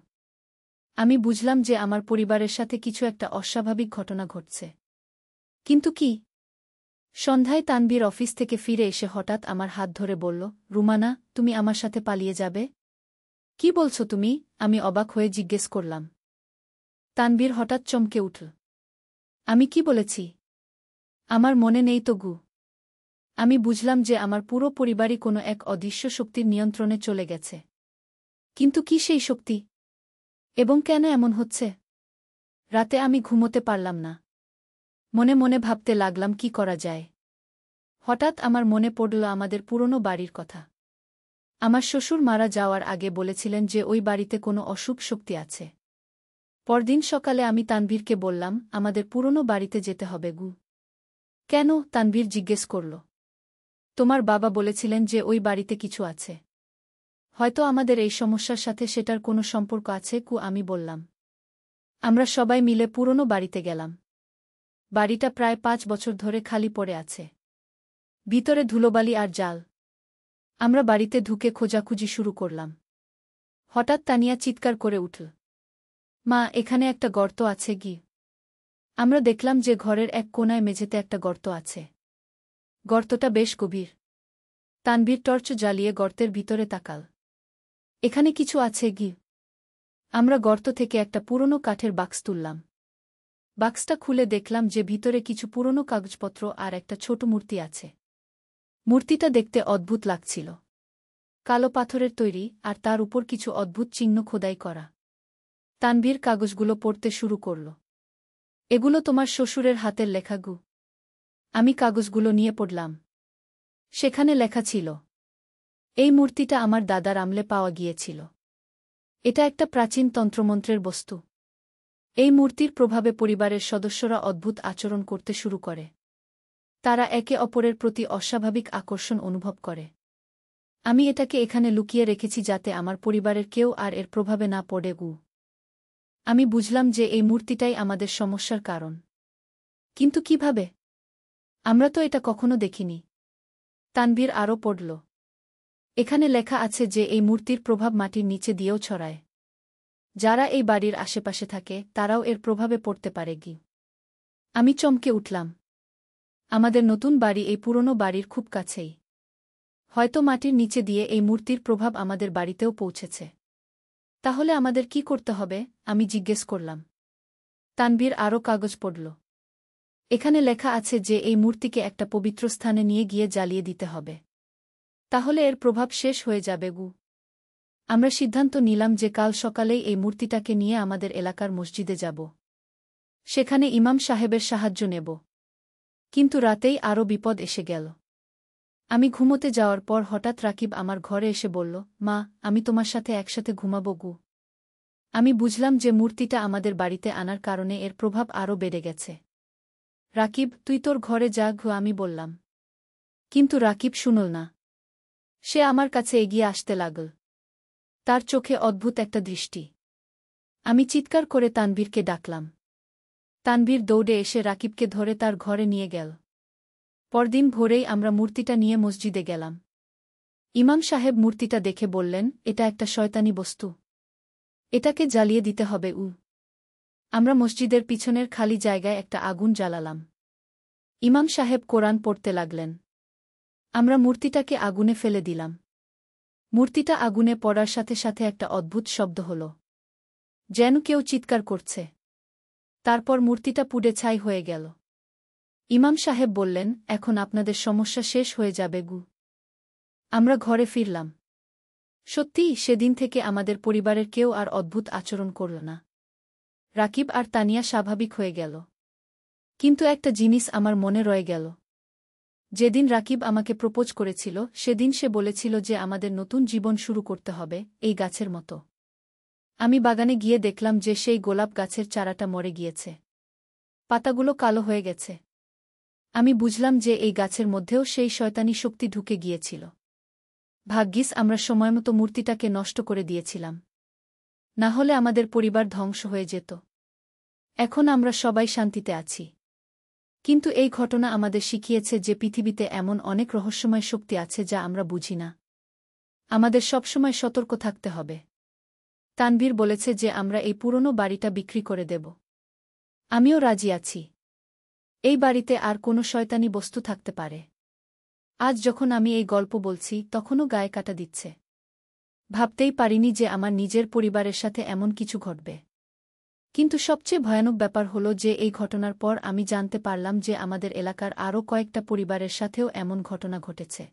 আমি বুঝলাম যে আমার পরিবারের সাথে কিছু একটা অস্বাভাবিক ঘটনা ঘটছে। কিন্তু কি? সন্ধ্যায় তানভীর অফিস থেকে ফিরে এসে হঠাৎ আমার হাত ধরে বলল, রুমানা, তুমি আমার সাথে পালিয়ে যাবে? কি বলছো তুমি? আমি অবাক হয়ে জিজ্ঞেস করলাম। তানভীর হঠাৎ চমকে উঠল। আমি কি বলেছি? আমার মনে নেই তো গু। আমি বুঝলাম যে আমার পুরো পরিবারই কোনো এক অদৃশ্য শক্তির নিয়ন্ত্রণে চলে গেছে। কিন্তু কি সেই শক্তি? এবং কেন এমন হচ্ছে? রাতে আমি ঘুমোতে পারলাম না। মনে মনে ভাবতে লাগলাম কি করা যায়। হঠাৎ আমার মনে পড়ল আমাদের পুরনো বাড়ির কথা। আমার শ্বশুর মারা যাওয়ার আগে বলেছিলেন যে ওই বাড়িতে কোনো অশুভ শক্তি আছে। পরদিন সকালে আমি তানভীরকে বললাম, আমাদের পুরনো বাড়িতে যেতে হবে গু। কেন? তানভীর জিজ্ঞেস করল। তোমার বাবা বলেছিলেন যে ওই বাড়িতে কিছু আছে। হয়তো আমাদের এই সমস্যার সাথে সেটার কোনো সম্পর্ক আছে। আমি বললাম। আমরা সবাই মিলে পুরনো বাড়িতে গেলাম। বাড়িটা প্রায় 5 বছর ধরে খালি পড়ে আছে। ভিতরে ধুলোবালি আর জাল। আমরা বাড়িতে ঢুকে খোঁজাখুঁজি শুরু করলাম। হঠাৎ তানিয়া চিৎকার করে উঠল। মা, এখানে একটা গর্ত আছে গি। আমরা দেখলাম যে ঘরের এক কোণায় মেঝেতে একটা গর্ত আছে। গর্তটা বেশ গভীর। তানভীর টর্চ জ্বালিয়ে গর্তের ভিতরে তাকাল। এখানে কিছু আছে গি। আমরা গর্ত থেকে একটা পুরনো কাঠের বাক্স তুললাম। বাক্সটা খুলে দেখলাম যে ভিতরে কিছু পুরনো কাগজপত্র আর একটা ছোট মূর্তি আছে। মূর্তিটা দেখতে অদ্ভুত লাগছিল। কালো পাথরের তৈরি আর তার উপর কিছু অদ্ভুত চিহ্ন খোদাই করা। তানভীর কাগজগুলো পড়তে শুরু করল। এগুলো তোমার শ্বশুরের হাতের লেখা গু। আমি কাগজগুলো নিয়ে পড়লাম। সেখানে লেখা ছিল, এই মূর্তিটা আমার দাদার আমলে পাওয়া গিয়েছিল। এটা একটা প্রাচীন তন্ত্রমন্ত্রের বস্তু। এই মূর্তির প্রভাবে পরিবারের সদস্যরা অদ্ভুত আচরণ করতে শুরু করে। তারা একে অপরের প্রতি অস্বাভাবিক আকর্ষণ অনুভব করে। আমি এটাকে এখানে লুকিয়ে রেখেছি যাতে আমার পরিবারের কেউ আর এর প্রভাবে না পড়ে। আমি বুঝলাম যে এই মূর্তিটাই আমাদের সমস্যার কারণ। কিন্তু কিভাবে? আমরা তো এটা কখনো দেখিনি। তানভীর আরও পড়ল। এখানে লেখা আছে যে এই মূর্তির প্রভাব মাটির নিচে দিয়েও ছড়ায়। যারা এই বাড়ির আশেপাশে থাকে তারাও এর প্রভাবে পড়তে পারে। আমি চমকে উঠলাম। আমাদের নতুন বাড়ি এই পুরনো বাড়ির খুব কাছেই। হয়তো মাটির নিচে দিয়ে এই মূর্তির প্রভাব আমাদের বাড়িতেও পৌঁছেছে। তাহলে আমাদের কি করতে হবে? আমি জিজ্ঞেস করলাম। তানভীর আরও কাগজ পড়ল। এখানে লেখা আছে যে এই মূর্তিকে একটা পবিত্র স্থানে নিয়ে গিয়ে জ্বালিয়ে দিতে হবে। তাহলে এর প্রভাব শেষ হয়ে যাবে। আমরা সিদ্ধান্ত নিলাম যে কাল সকালেই এই মূর্তিটাকে নিয়ে আমাদের এলাকার মসজিদে যাব। সেখানে ইমাম সাহেবের সাহায্য নেব। কিন্তু রাতেই আরও বিপদ এসে গেল। আমি ঘুমোতে যাওয়ার পর হঠাৎ রাকিব আমার ঘরে এসে বলল, মা, আমি তোমার সাথে একসাথে ঘুমাবো। আমি বুঝলাম যে মূর্তিটা আমাদের বাড়িতে আনার কারণে এর প্রভাব আরও বেড়ে গেছে। রাকিব, তুই তোর ঘরে যা। আমি বললাম। কিন্তু রাকিব শুনল না। সে আমার কাছে এগিয়ে আসতে লাগল। তার চোখে অদ্ভুত একটা দৃষ্টি। আমি চিৎকার করে তানভীরকে ডাকলাম। তানভীর দৌড়ে এসে রাকিবকে ধরে তার ঘরে নিয়ে গেল। পরদিন ভোরেই আমরা মূর্তিটা নিয়ে মসজিদে গেলাম। ইমাম সাহেব মূর্তিটা দেখে বললেন, এটা একটা শয়তানি বস্তু। এটাকে জ্বালিয়ে দিতে হবে। আমরা মসজিদের পিছনের খালি জায়গায় একটা আগুন জ্বালালাম। ইমাম সাহেব কোরআন পড়তে লাগলেন। আমরা মূর্তিটাকে আগুনে ফেলে দিলাম। মূর্তিটা আগুনে পড়ার সাথে সাথে একটা অদ্ভুত শব্দ হল, যেন কেউ চিৎকার করছে। তারপর মূর্তিটা পুড়ে ছাই হয়ে গেল। ইমাম সাহেব বললেন, এখন আপনাদের সমস্যা শেষ হয়ে যাবে। আমরা ঘরে ফিরলাম। সত্যিই সেদিন থেকে আমাদের পরিবারের কেউ আর অদ্ভুত আচরণ করল না। রাকিব আর তানিয়া স্বাভাবিক হয়ে গেল। কিন্তু একটা জিনিস আমার মনে রয়ে গেল। যেদিন রাকিব আমাকে প্রপোজ করেছিল সেদিন সে বলেছিল যে আমাদের নতুন জীবন শুরু করতে হবে এই গাছের মতো। আমি বাগানে গিয়ে দেখলাম যে সেই গোলাপ গাছের চারাটা মরে গিয়েছে। পাতাগুলো কালো হয়ে গেছে। আমি বুঝলাম যে এই গাছের মধ্যেও সেই শয়তানি শক্তি ঢুকে গিয়েছিল। ভাগ্যিস আমরা সময়মতো মূর্তিটাকে নষ্ট করে দিয়েছিলাম। না হলে আমাদের পরিবার ধ্বংস হয়ে যেত। এখন আমরা সবাই শান্তিতে আছি। কিন্তু এই ঘটনা আমাদের শিখিয়েছে যে পৃথিবীতে এমন অনেক রহস্যময় শক্তি আছে যা আমরা বুঝি না। আমাদের সবসময় সতর্ক থাকতে হবে। তানভীর বলেছে যে আমরা এই পুরনো বাড়িটা বিক্রি করে দেব। আমিও রাজি আছি। এই বাড়িতে আর কোনো শয়তানি বস্তু থাকতে পারে। আজ যখন আমি এই গল্প বলছি তখনও গায়ে কাটা দিচ্ছে। ভাবতেই পারিনি যে আমার নিজের পরিবারের সাথে এমন কিছু ঘটবে। কিন্তু সবচেয়ে ভয়ানক ব্যাপার হলো যে এই ঘটনার পর আমি জানতে পারলাম যে আমাদের এলাকার আরও কয়েকটা পরিবারের সাথেও এমন ঘটনা ঘটেছে।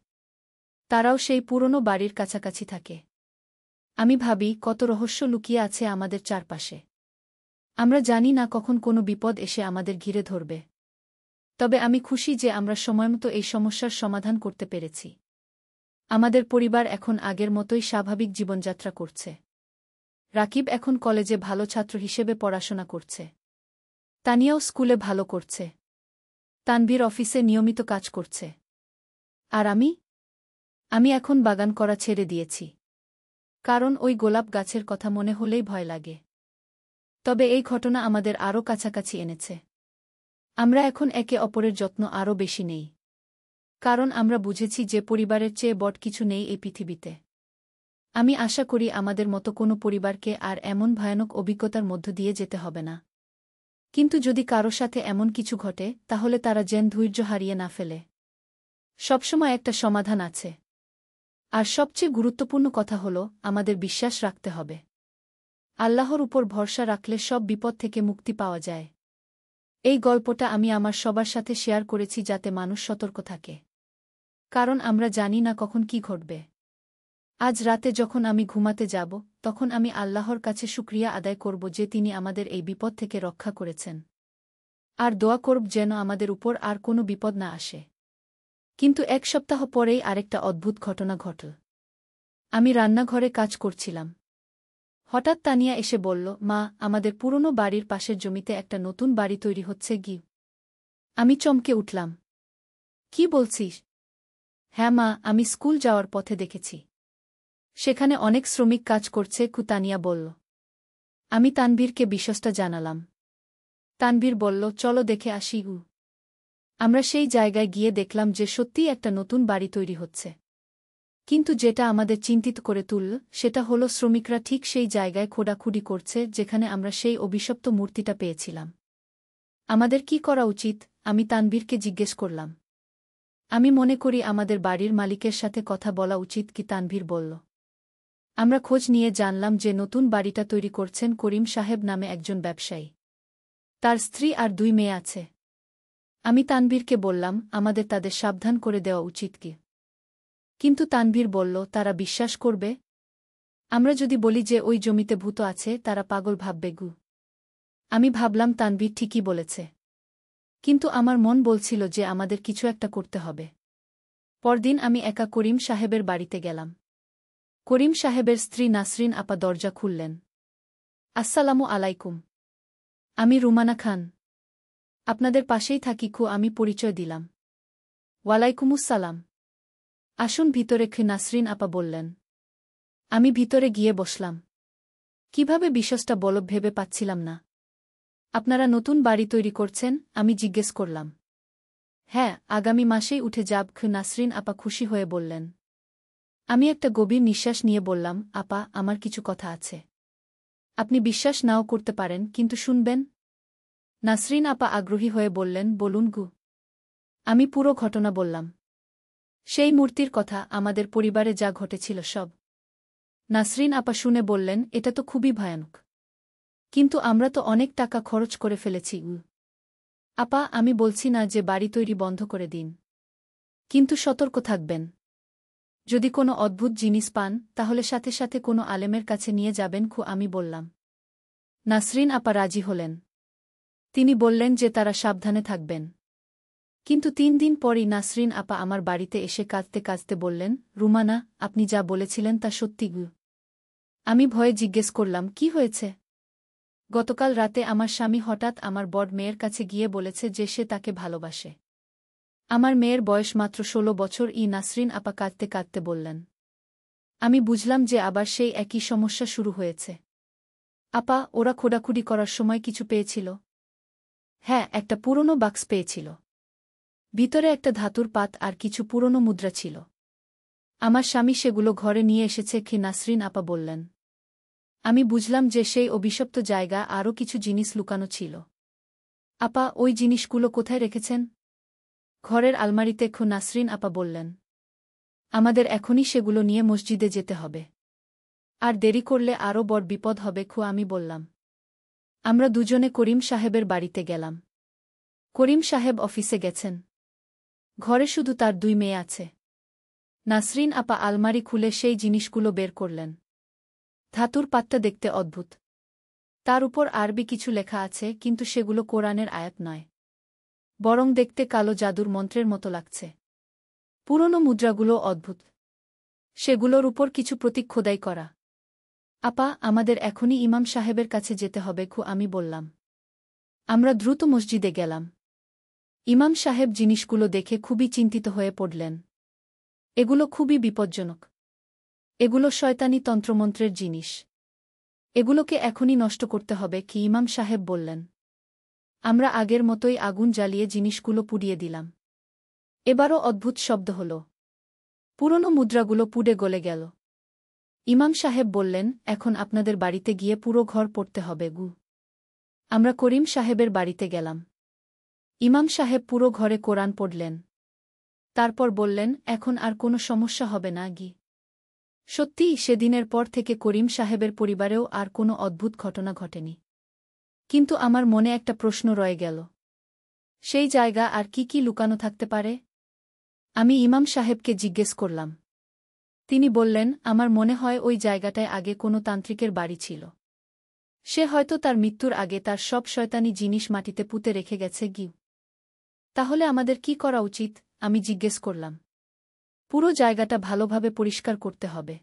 তারাও সেই পুরনো বাড়ির কাছাকাছি থাকে। আমি ভাবি কত রহস্য লুকিয়ে আছে আমাদের চারপাশে। আমরা জানি না কখন কোনো বিপদ এসে আমাদের ঘিরে ধরবে। তবে আমি খুশি যে আমরা সময়মতো এই সমস্যার সমাধান করতে পেরেছি। আমাদের পরিবার এখন আগের মতোই স্বাভাবিক জীবনযাত্রা করছে। রাকিব এখন কলেজে ভালো ছাত্র হিসেবে পড়াশোনা করছে। তানিয়াও স্কুলে ভালো করছে। তানভীর অফিসে নিয়মিত কাজ করছে। আর আমি এখন বাগান করা ছেড়ে দিয়েছি। কারণ ওই গোলাপ গাছের কথা মনে হলেই ভয় লাগে। তবে এই ঘটনা আমাদের আরও কাছাকাছি এনেছে। আমরা এখন একে অপরের যত্ন আরও বেশি নেই। কারণ আমরা বুঝেছি যে পরিবারের চেয়ে বড় কিছু নেই এই পৃথিবীতে। আমি আশা করি আমাদের মতো কোনো পরিবারকে আর এমন ভয়ানক অভিজ্ঞতার মধ্য দিয়ে যেতে হবে না। কিন্তু যদি কারো সাথে এমন কিছু ঘটে তাহলে তারা যেন ধৈর্য হারিয়ে না ফেলে। সবসময় একটা সমাধান আছে। আর সবচেয়ে গুরুত্বপূর্ণ কথা হল আমাদের বিশ্বাস রাখতে হবে। আল্লাহর উপর ভরসা রাখলে সব বিপদ থেকে মুক্তি পাওয়া যায়। এই গল্পটা আমি আমার সবার সাথে শেয়ার করেছি যাতে মানুষ সতর্ক থাকে। কারণ আমরা জানি না কখন কি ঘটবে। আজ রাতে যখন আমি ঘুমাতে যাব তখন আমি আল্লাহর কাছে শুকরিয়া আদায় করব যে তিনি আমাদের এই বিপদ থেকে রক্ষা করেছেন। আর দোয়া করব যেন আমাদের উপর আর কোনো বিপদ না আসে। কিন্তু 1 সপ্তাহ পরেই আরেকটা অদ্ভুত ঘটনা ঘটল। আমি রান্নাঘরে কাজ করছিলাম। হঠাৎ তানিয়া এসে বলল, মা, আমাদের পুরনো বাড়ির পাশের জমিতে একটা নতুন বাড়ি তৈরি হচ্ছে কি? আমি চমকে উঠলাম। কি বলছিস? হ্যাঁ মা, আমি স্কুল যাওয়ার পথে দেখেছি। সেখানে অনেক শ্রমিক কাজ করছে, তানিয়া বলল। আমি তানভীরকে বিষয়টা জানালাম। তানভীর বলল, চলো দেখে আসি। আমরা সেই জায়গায় গিয়ে দেখলাম যে সত্যিই একটা নতুন বাড়ি তৈরি হচ্ছে। কিন্তু যেটা আমাদের চিন্তিত করে তুলল সেটা হলো শ্রমিকরা ঠিক সেই জায়গায় খোঁড়াখুঁড়ি করছে যেখানে আমরা সেই অভিশপ্ত মূর্তিটা পেয়েছিলাম। আমাদের কি করা উচিত? আমি তানভীরকে জিজ্ঞেস করলাম। আমি মনে করি আমাদের বাড়ির মালিকের সাথে কথা বলা উচিত, কি তানভীর বলল। আমরা খোঁজ নিয়ে জানলাম যে নতুন বাড়িটা তৈরি করছেন করিম সাহেব নামে একজন ব্যবসায়ী। তার স্ত্রী আর 2 মেয়ে আছে। আমি তানভীরকে বললাম, আমাদের তাদের সাবধান করে দেওয়া উচিত কি? কিন্তু তানভীর বলল, তারা বিশ্বাস করবে? আমরা যদি বলি যে ওই জমিতে ভূত আছে, তারা পাগল ভাববে। আমি ভাবলাম তানভীর ঠিকই বলেছে। কিন্তু আমার মন বলছিল যে আমাদের কিছু একটা করতে হবে। পরদিন আমি একা করিম সাহেবের বাড়িতে গেলাম। করিম সাহেবের স্ত্রী নাসরিন আপা দরজা খুললেন। আসসালামু আলাইকুম। আমি রুমানা খান। আপনাদের পাশেই থাকি। আমি পরিচয় দিলাম। ওয়ালাইকুমুসসালাম। আসুন ভিতরে, নাসরিন আপা বললেন। আমি ভিতরে গিয়ে বসলাম। কিভাবে বিষয়টা বলব ভেবে পাচ্ছিলাম না। আপনারা নতুন বাড়ি তৈরি করছেন? আমি জিজ্ঞেস করলাম। হ্যাঁ, আগামী মাসেই উঠে যাব, নাসরিন আপা খুশি হয়ে বললেন। আমি একটা গভীর নিঃশ্বাস নিয়ে বললাম, আপা, আমার কিছু কথা আছে। আপনি বিশ্বাস নাও করতে পারেন, কিন্তু শুনবেন? নাসরিন আপা আগ্রহী হয়ে বললেন, বলুন গু। আমি পুরো ঘটনা বললাম। সেই মূর্তির কথা, আমাদের পরিবারে যা ঘটেছিল সব। নাসরিন আপা শুনে বললেন, এটা তো খুবই ভয়ানক। কিন্তু আমরা তো অনেক টাকা খরচ করে ফেলেছি। আপা, আমি বলছি না যে বাড়ি তৈরি বন্ধ করে দিন। কিন্তু সতর্ক থাকবেন। যদি কোনো অদ্ভুত জিনিস পান, তাহলে সাথে সাথে কোনো আলেমের কাছে নিয়ে যাবেন। আমি বললাম। নাসরিন আপা রাজি হলেন। তিনি বললেন যে তারা সাবধানে থাকবেন। কিন্তু 3 দিন পরই নাসরিন আপা আমার বাড়িতে এসে কাঁদতে কাঁদতে বললেন, রুমানা, আপনি যা বলেছিলেন তা সত্যি? আমি ভয়ে জিজ্ঞেস করলাম, কি হয়েছে? গতকাল রাতে আমার স্বামী হঠাৎ আমার বড় মেয়ের কাছে গিয়ে বলেছে যে সে তাকে ভালোবাসে। আমার মেয়ের বয়স মাত্র 16 বছর। নাসরিন আপা কাঁদতে কাঁদতে বললেন। আমি বুঝলাম যে আবার সেই একই সমস্যা শুরু হয়েছে। আপা, ওরা খোঁড়াখুঁড়ি করার সময় কিছু পেয়েছিল? হ্যাঁ, একটা পুরনো বাক্স পেয়েছিল। ভিতরে একটা ধাতুর পাত আর কিছু পুরনো মুদ্রা ছিল। আমার স্বামী সেগুলো ঘরে নিয়ে এসেছে, নাসরিন আপা বললেন। আমি বুঝলাম যে সেই অভিশপ্ত জায়গা আরও কিছু জিনিস লুকানো ছিল। আপা, ওই জিনিসগুলো কোথায় রেখেছেন? ঘরের আলমারিতে, নাসরিন আপা বললেন। আমাদের এখনই সেগুলো নিয়ে মসজিদে যেতে হবে। আর দেরি করলে আরও বড় বিপদ হবে। আমি বললাম। আমরা দুজনে করিম সাহেবের বাড়িতে গেলাম। করিম সাহেব অফিসে গেছেন। ঘরে শুধু তার 2 মেয়ে আছে। নাসরিন আপা আলমারি খুলে সেই জিনিসগুলো বের করলেন। ধাতুর পাতটা দেখতে অদ্ভুত। তার উপর আরবি কিছু লেখা আছে, কিন্তু সেগুলো কোরআনের আয়াত নয়। বরং দেখতে কালো জাদুর মন্ত্রের মতো লাগছে। পুরনো মুদ্রাগুলো অদ্ভুত। সেগুলোর উপর কিছু প্রতীক খোদাই করা। আপা, আমাদের এখনই ইমাম সাহেবের কাছে যেতে হবে। আমি বললাম। আমরা দ্রুত মসজিদে গেলাম। ইমাম সাহেব জিনিসগুলো দেখে খুবই চিন্তিত হয়ে পড়লেন। এগুলো খুবই বিপজ্জনক। এগুলো শয়তানি তন্ত্রমন্ত্রের জিনিস। এগুলোকে এখনই নষ্ট করতে হবে। ইমাম সাহেব বললেন। আমরা আগের মতোই আগুন জ্বালিয়ে জিনিসগুলো পুড়িয়ে দিলাম। এবারও অদ্ভুত শব্দ হল। পুরনো মুদ্রাগুলো পুড়ে গলে গেল। ইমাম সাহেব বললেন, এখন আপনাদের বাড়িতে গিয়ে পুরো ঘর পড়তে হবে। আমরা করিম সাহেবের বাড়িতে গেলাম। ইমাম সাহেব পুরো ঘরে কোরআন পড়লেন। তারপর বললেন, এখন আর কোনো সমস্যা হবে না। সত্যিই সেদিনের পর থেকে করিম সাহেবের পরিবারেও আর কোনো অদ্ভুত ঘটনা ঘটেনি। কিন্তু আমার মনে একটা প্রশ্ন রয়ে গেল। সেই জায়গা আর কি কি লুকানো থাকতে পারে? আমি ইমাম সাহেবকে জিজ্ঞেস করলাম। তিনি বললেন, আমার মনে হয় ওই জায়গাটায় আগে কোনো তান্ত্রিকের বাড়ি ছিল। সে হয়তো তার মৃত্যুর আগে তার সব শয়তানি জিনিস মাটিতে পুঁতে রেখে গেছে গিয়ে। তাহলে আমাদের কি করা উচিত? আমি জিজ্ঞেস করলাম। পুরো জায়গাটা ভালোভাবে পরিষ্কার করতে হবে।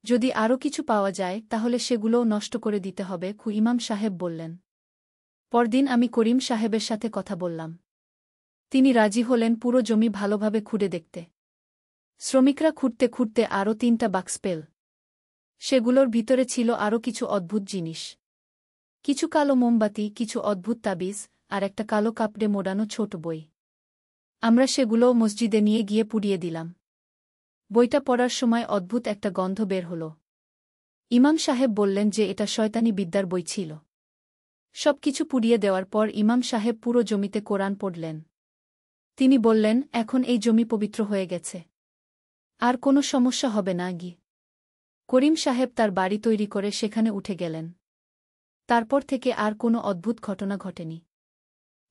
যদি আরও কিছু পাওয়া যায় তাহলে সেগুলোও নষ্ট করে দিতে হবে, ইমাম সাহেব বললেন। পরদিন আমি করিম সাহেবের সাথে কথা বললাম। তিনি রাজি হলেন পুরো জমি ভালোভাবে খুঁড়ে দেখতে। শ্রমিকরা খুঁড়তে খুঁড়তে আরও 3টা বাক্স পেল। সেগুলোর ভিতরে ছিল আরও কিছু অদ্ভুত জিনিস। কিছু কালো মোমবাতি, কিছু অদ্ভুত তাবিজ, আর একটা কালো কাপড়ে মোড়ানো ছোট বই। আমরা সেগুলোও মসজিদে নিয়ে গিয়ে পুড়িয়ে দিলাম। বইটা পড়ার সময় অদ্ভুত একটা গন্ধ বের হল। ইমাম সাহেব বললেন যে এটা শয়তানি বিদ্যার বই ছিল। সবকিছু পুড়িয়ে দেওয়ার পর ইমাম সাহেব পুরো জমিতে কোরআন পড়লেন। তিনি বললেন, এখন এই জমি পবিত্র হয়ে গেছে। আর কোনো সমস্যা হবে না গি। করিম সাহেব তার বাড়ি তৈরি করে সেখানে উঠে গেলেন। তারপর থেকে আর কোনো অদ্ভুত ঘটনা ঘটেনি।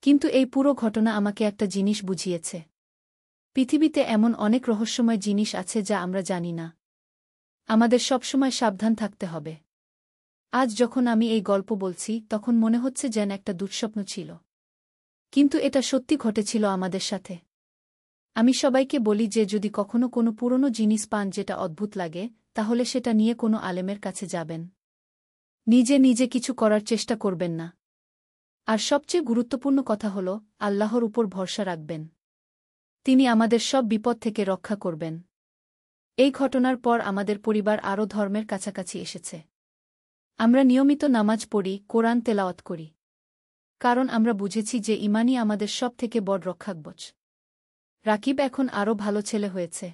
কিন্তু এই পুরো ঘটনা আমাকে একটা জিনিস বুঝিয়েছে। পৃথিবীতে এমন অনেক রহস্যময় জিনিস আছে যা আমরা জানি না। আমাদের সবসময় সাবধান থাকতে হবে। আজ যখন আমি এই গল্প বলছি তখন মনে হচ্ছে যেন একটা দুঃস্বপ্ন ছিল। কিন্তু এটা সত্যি ঘটেছিল আমাদের সাথে। আমি সবাইকে বলি যে যদি কখনো কোনো পুরনো জিনিস পান যেটা অদ্ভুত লাগে, তাহলে সেটা নিয়ে কোনো আলেমের কাছে যাবেন। নিজে নিজে কিছু করার চেষ্টা করবেন না। আর সবচেয়ে গুরুত্বপূর্ণ কথা হল, আল্লাহর উপর ভরসা রাখবেন। তিনি আমাদের সব বিপদ থেকে রক্ষা করবেন। এই ঘটনার পর আমাদের পরিবার আরও ধর্মের কাছাকাছি এসেছে। আমরা নিয়মিত নামাজ পড়ি, কোরআন তেলাওয়াত করি। কারণ আমরা বুঝেছি যে ঈমানই আমাদের সব থেকে বড় রক্ষাকবচ। রাকিব এখন আরও ভালো ছেলে হয়েছে।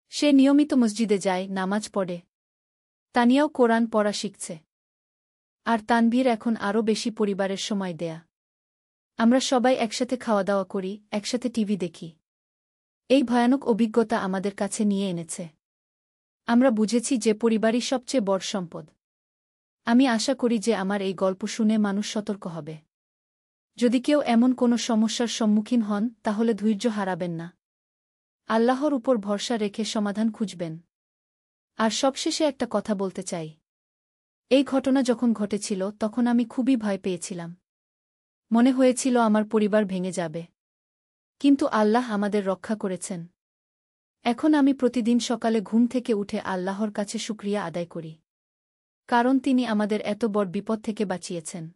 সে নিয়মিত মসজিদে যায়, নামাজ পড়ে। তানিয়াও কোরআন পড়া শিখছে। আর তানভীর এখন আরও বেশি পরিবারের সময় দেয়া। আমরা সবাই একসাথে খাওয়া দাওয়া করি, একসাথে টিভি দেখি। এই ভয়ানক অভিজ্ঞতা আমাদের কাছে নিয়ে এনেছে। আমরা বুঝেছি যে পরিবারই সবচেয়ে বড় সম্পদ। আমি আশা করি যে আমার এই গল্প শুনে মানুষ সতর্ক হবে। যদি কেউ এমন কোনো সমস্যার সম্মুখীন হন তাহলে ধৈর্য হারাবেন না। আল্লাহর উপর ভরসা রেখে সমাধান খুঁজবেন। আর সবশেষে একটা কথা বলতে চাই। এই ঘটনা যখন ঘটেছিল তখন আমি খুবই ভয় পেয়েছিলাম। মনে হয়েছিল আমার পরিবার ভেঙে যাবে। কিন্তু আল্লাহ আমাদের রক্ষা করেছেন। এখন আমি প্রতিদিন সকালে ঘুম থেকে উঠে আল্লাহর কাছে শুকরিয়া আদায় করি। কারণ তিনি আমাদের এত বড় বিপদ থেকে বাঁচিয়েছেন।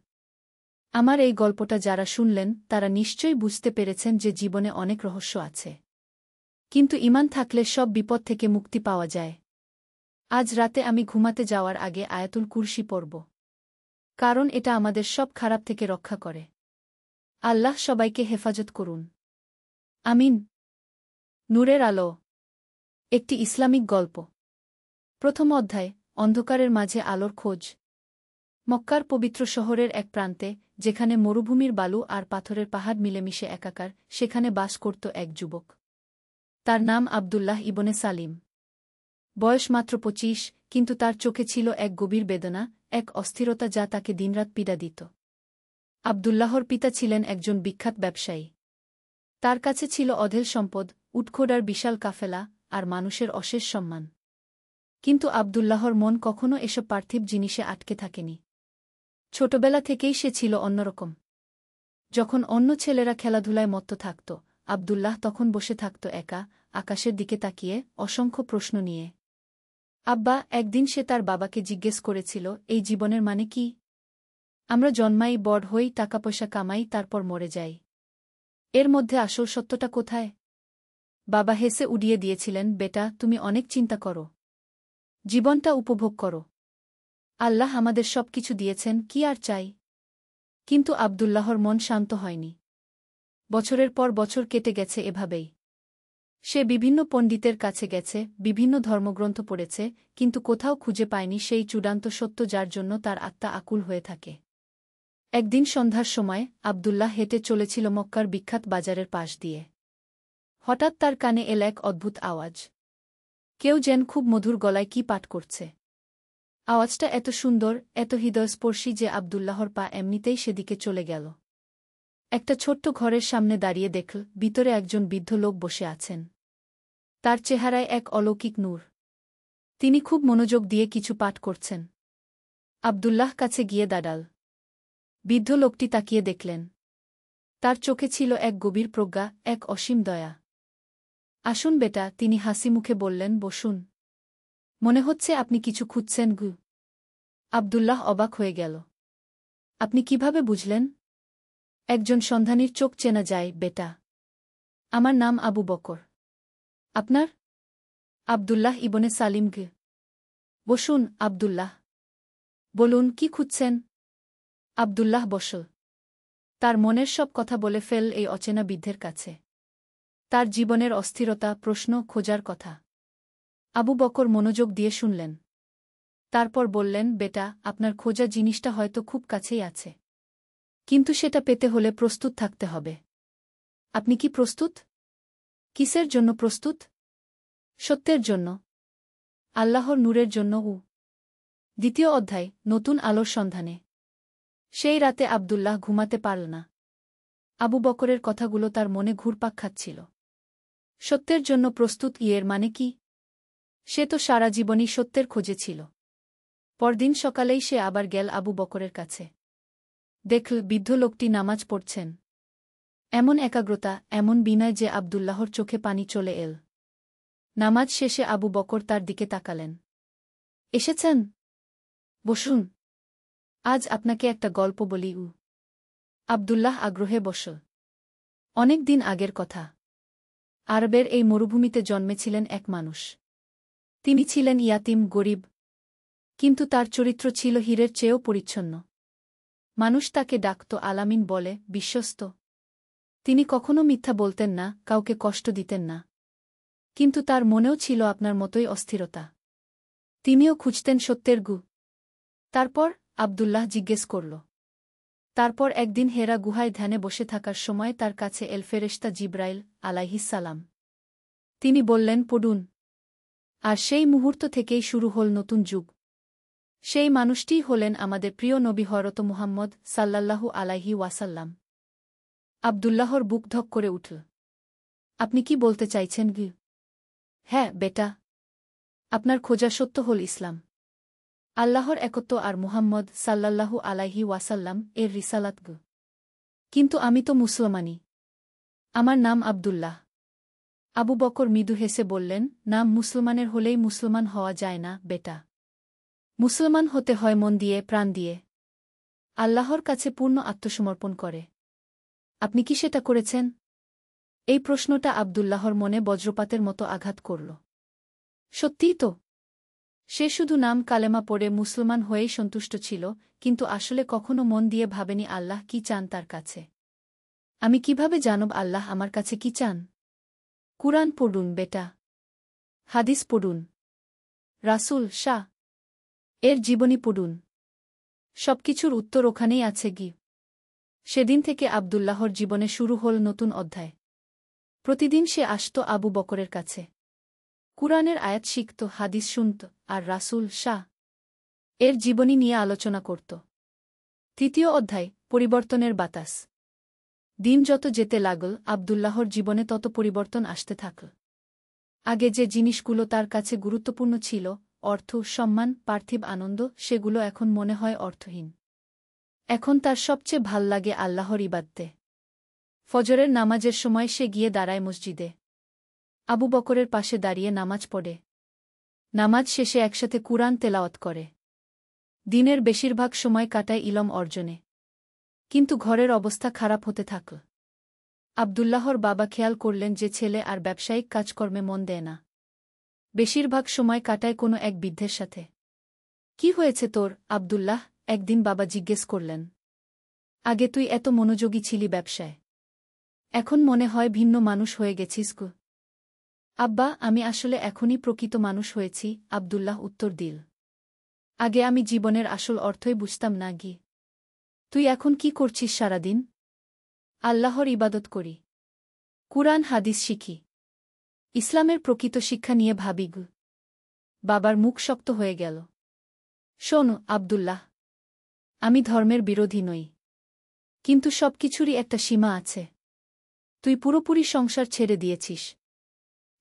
আমার এই গল্পটা যারা শুনলেন তারা নিশ্চয়ই বুঝতে পেরেছেন যে জীবনে অনেক রহস্য আছে। কিন্তু ঈমান থাকলে সব বিপদ থেকে মুক্তি পাওয়া যায়। আজ রাতে আমি ঘুমাতে যাওয়ার আগে আয়াতুল কুরসি পড়ব। কারণ এটা আমাদের সব খারাপ থেকে রক্ষা করে। আল্লাহ সবাইকে হেফাজত করুন। আমিন। নূরের আলো। একটি ইসলামিক গল্প। প্রথম অধ্যায়, অন্ধকারের মাঝে আলোর খোঁজ। মক্কার পবিত্র শহরের এক প্রান্তে, যেখানে মরুভূমির বালু আর পাথরের পাহাড় মিলেমিশে একাকার, সেখানে বাস করত এক যুবক। তার নাম আবদুল্লাহ ইবনে সালিম। বয়স মাত্র 25, কিন্তু তার চোখে ছিল এক গভীর বেদনা, এক অস্থিরতা যা তাকে দিনরাত পীড়া দিত। আবদুল্লাহর পিতা ছিলেন একজন বিখ্যাত ব্যবসায়ী। তার কাছে ছিল অঢেল সম্পদ, উটঘোড়ার বিশাল কাফেলা, আর মানুষের অশেষ সম্মান। কিন্তু আবদুল্লাহর মন কখনো এসব পার্থিব জিনিসে আটকে থাকেনি। ছোটবেলা থেকেই সে ছিল অন্যরকম। যখন অন্য ছেলেরা খেলাধুলায় মত্ত থাকত, আবদুল্লাহ তখন বসে থাকত একা, আকাশের দিকে তাকিয়ে, অসংখ্য প্রশ্ন নিয়ে। আব্বা, একদিন সে তার বাবাকে জিজ্ঞেস করেছিল, এই জীবনের মানে কি? আমরা জন্মাই, বড় হই, টাকা পয়সা কামাই, তারপর মরে যাই। এর মধ্যে আসল সত্যটা কোথায়? বাবা হেসে উড়িয়ে দিয়েছিলেন, বেটা, তুমি অনেক চিন্তা করো। জীবনটা উপভোগ করো। আল্লাহ আমাদের সবকিছু দিয়েছেন, কি আর চাই? কিন্তু আবদুল্লাহর মন শান্ত হয়নি। বছরের পর বছর কেটে গেছে এভাবেই। সে বিভিন্ন পণ্ডিতের কাছে গেছে, বিভিন্ন ধর্মগ্রন্থ পড়েছে, কিন্তু কোথাও খুঁজে পায়নি সেই চূড়ান্ত সত্য যার জন্য তার আত্মা আকুল হয়ে থাকে। একদিন সন্ধ্যার সময় আবদুল্লাহ হেঁটে চলেছিল মক্কার বিখ্যাত বাজারের পাশ দিয়ে। হঠাৎ তার কানে এল এক অদ্ভুত আওয়াজ। কেউ যেন খুব মধুর গলায় কি পাঠ করছে। আওয়াজটা এত সুন্দর, এত হৃদয়স্পর্শী যে আবদুল্লাহর পা এমনিতেই সেদিকে চলে গেল। একটা ছোট্ট ঘরের সামনে দাঁড়িয়ে দেখল, ভিতরে একজন বৃদ্ধ লোক বসে আছেন। তার চেহারায় এক অলৌকিক নূর। তিনি খুব মনোযোগ দিয়ে কিছু পাঠ করছেন। আব্দুল্লাহ কাছে গিয়ে দাঁড়াল। বৃদ্ধ লোকটি তাকিয়ে দেখলেন। তার চোখে ছিল এক গভীর প্রজ্ঞা, এক অসীম দয়া। আসুন বেটা, তিনি হাসিমুখে বললেন, বসুন। মনে হচ্ছে আপনি কিছু খুঁজছেন গু। আব্দুল্লাহ অবাক হয়ে গেল। আপনি কিভাবে বুঝলেন? একজন সন্ধানীর চোখ চেনা যায় বেটা। আমার নাম আবু বকর। আপনার? আব্দুল্লাহ ইবনে সালিম গু। বসুন আব্দুল্লাহ। বলুন কি খুঁজছেন? আব্দুল্লাহ বসল। তার মনের সব কথা বলে ফেল এই অচেনা বৃদ্ধের কাছে। তার জীবনের অস্থিরতা, প্রশ্ন, খোঁজার কথা। আবু বকর মনোযোগ দিয়ে শুনলেন। তারপর বললেন, বেটা, আপনার খোঁজা জিনিসটা হয়তো খুব কাছেই আছে। কিন্তু সেটা পেতে হলে প্রস্তুত থাকতে হবে। আপনি কি প্রস্তুত? কিসের জন্য প্রস্তুত? সত্যের জন্য। আল্লাহর নূরের জন্য। দ্বিতীয় অধ্যায়, নতুন আলোর সন্ধানে। সেই রাতে আব্দুল্লাহ ঘুমাতে পারল না। আবু বকরের কথাগুলো তার মনে ঘুরপাক খাচ্ছিল। সত্যের জন্য প্রস্তুত, এর মানে কি? সে তো সারা জীবনই সত্যের খোঁজে ছিল। পরদিন সকালেই সে আবার গেল আবু বকরের কাছে। দেখল বৃদ্ধ লোকটি নামাজ পড়ছেন। এমন একাগ্রতা, এমন বিনয় যে আব্দুল্লাহর চোখে পানি চলে এল। নামাজ শেষে আবু বকর তার দিকে তাকালেন। এসেছেন? বসুন। আজ আপনাকে একটা গল্প বলি। আব্দুল্লাহ আগ্রহে বসল। অনেক দিন আগের কথা। আরবের এই মরুভূমিতে জন্মেছিলেন এক মানুষ। তিনি ছিলেন ইয়াতিম, গরিব। কিন্তু তার চরিত্র ছিল হীরের চেয়েও পরিচ্ছন্ন। মানুষ তাকে ডাকত আলামিন বলে, বিশ্বস্ত। তিনি কখনো মিথ্যা বলতেন না, কাউকে কষ্ট দিতেন না। কিন্তু তার মনেও ছিল আপনার মতোই অস্থিরতা। তিনিও খুঁজতেন সত্যের গু। তারপর? আব্দুল্লাহ জিজ্ঞেস করল। তারপর একদিন হেরা গুহায় ধ্যানে বসে থাকার সময় তার কাছে এল ফেরেশতা জিবরাইল আলাইহিসসালাম। তিনি বললেন, পড়ুন। আর সেই মুহূর্ত থেকেই শুরু হল নতুন যুগ। সেই মানুষটিই হলেন আমাদের প্রিয় নবী হযরত মুহাম্মদ সাল্লাল্লাহু আলাইহি ওয়াসাল্লাম। আব্দুল্লাহর বুক ধক করে উঠল। আপনি কি বলতে চাইছেন গি? হ্যাঁ বেটা। আপনার খোঁজা সত্য হল ইসলাম, আল্লাহর একত্ব আর মুহাম্মদ সাল্লাল্লাহু আলাইহি ওয়াসাল্লাম এর রিসালাত গু। কিন্তু আমি তো মুসলমানি। আমার নাম আব্দুল্লাহ। আবু বকর মৃদু হেসে বললেন, নাম মুসলমানের হলেই মুসলমান হওয়া যায় না বেটা। মুসলমান হতে হয় মন দিয়ে, প্রাণ দিয়ে, আল্লাহর কাছে পূর্ণ আত্মসমর্পণ করে। আপনি কি সেটা করেছেন? এই প্রশ্নটা আব্দুল্লাহর মনে বজ্রপাতের মতো আঘাত করল। সত্যিই তো। সে শুধু নাম কালেমা পড়ে মুসলমান হয়েই সন্তুষ্ট ছিল, কিন্তু আসলে কখনো মন দিয়ে ভাবেনি আল্লাহ কি চান তার কাছে। আমি কিভাবে জানব আল্লাহ আমার কাছে কি চান? কুরআন পড়ুন বেটা। হাদিস পড়ুন। রাসূল শাহ এর জীবনী পড়ুন। সবকিছুর উত্তর ওখানেই আছে গি। সেদিন থেকে আব্দুল্লাহর জীবনে শুরু হল নতুন অধ্যায়। প্রতিদিন সে আসত আবু বকরের কাছে। কুরআনের আয়াত শিখত, হাদিস শুনত, আর রাসূল শাহ এর জীবনী নিয়ে আলোচনা করত। তৃতীয় অধ্যায়, পরিবর্তনের বাতাস। দিন যত যেতে লাগল, আব্দুল্লাহর জীবনে তত পরিবর্তন আসতে থাকল। আগে যে জিনিসগুলো তার কাছে গুরুত্বপূর্ণ ছিল, অর্থ, সম্মান, পার্থিব আনন্দ, সেগুলো এখন মনে হয় অর্থহীন। এখন তার সবচেয়ে ভাল লাগে আল্লাহর ইবাদতে। ফজরের নামাজের সময় সে গিয়ে দাঁড়ায় মসজিদে। আবু বকরের পাশে দাঁড়িয়ে নামাজ পড়ে। নামাজ শেষে একসাথে কুরআন তেলাওয়াত করে। দিনের বেশিরভাগ সময় কাটায় ইলম অর্জনে। কিন্তু ঘরের অবস্থা খারাপ হতে থাকল। আব্দুল্লাহর বাবা খেয়াল করলেন যে ছেলে আর ব্যবসায়িক কাজকর্মে মন দেয় না। বেশিরভাগ সময় কাটায় কোনো এক বৃদ্ধের সাথে। কি হয়েছে তোর, আব্দুল্লাহ? একদিন বাবা জিজ্ঞেস করলেন। আগে তুই এত মনোযোগী ছিলি ব্যবসায়। এখন মনে হয় ভিন্ন মানুষ হয়ে গেছিস গো। আব্বা, আমি আসলে এখনই প্রকৃত মানুষ হয়েছি, আব্দুল্লাহ উত্তর দিল। আগে আমি জীবনের আসল অর্থই বুঝতাম না গি। তুই এখন কি করছিস সারাদিন? আল্লাহর ইবাদত করি। কুরআন হাদিস শিখি। ইসলামের প্রকৃত শিক্ষা নিয়ে ভাবি গু। বাবার মুখ শক্ত হয়ে গেল। শোন আব্দুল্লাহ, আমি ধর্মের বিরোধী নই। কিন্তু সবকিছুরই একটা সীমা আছে। তুই পুরোপুরি সংসার ছেড়ে দিয়েছিস।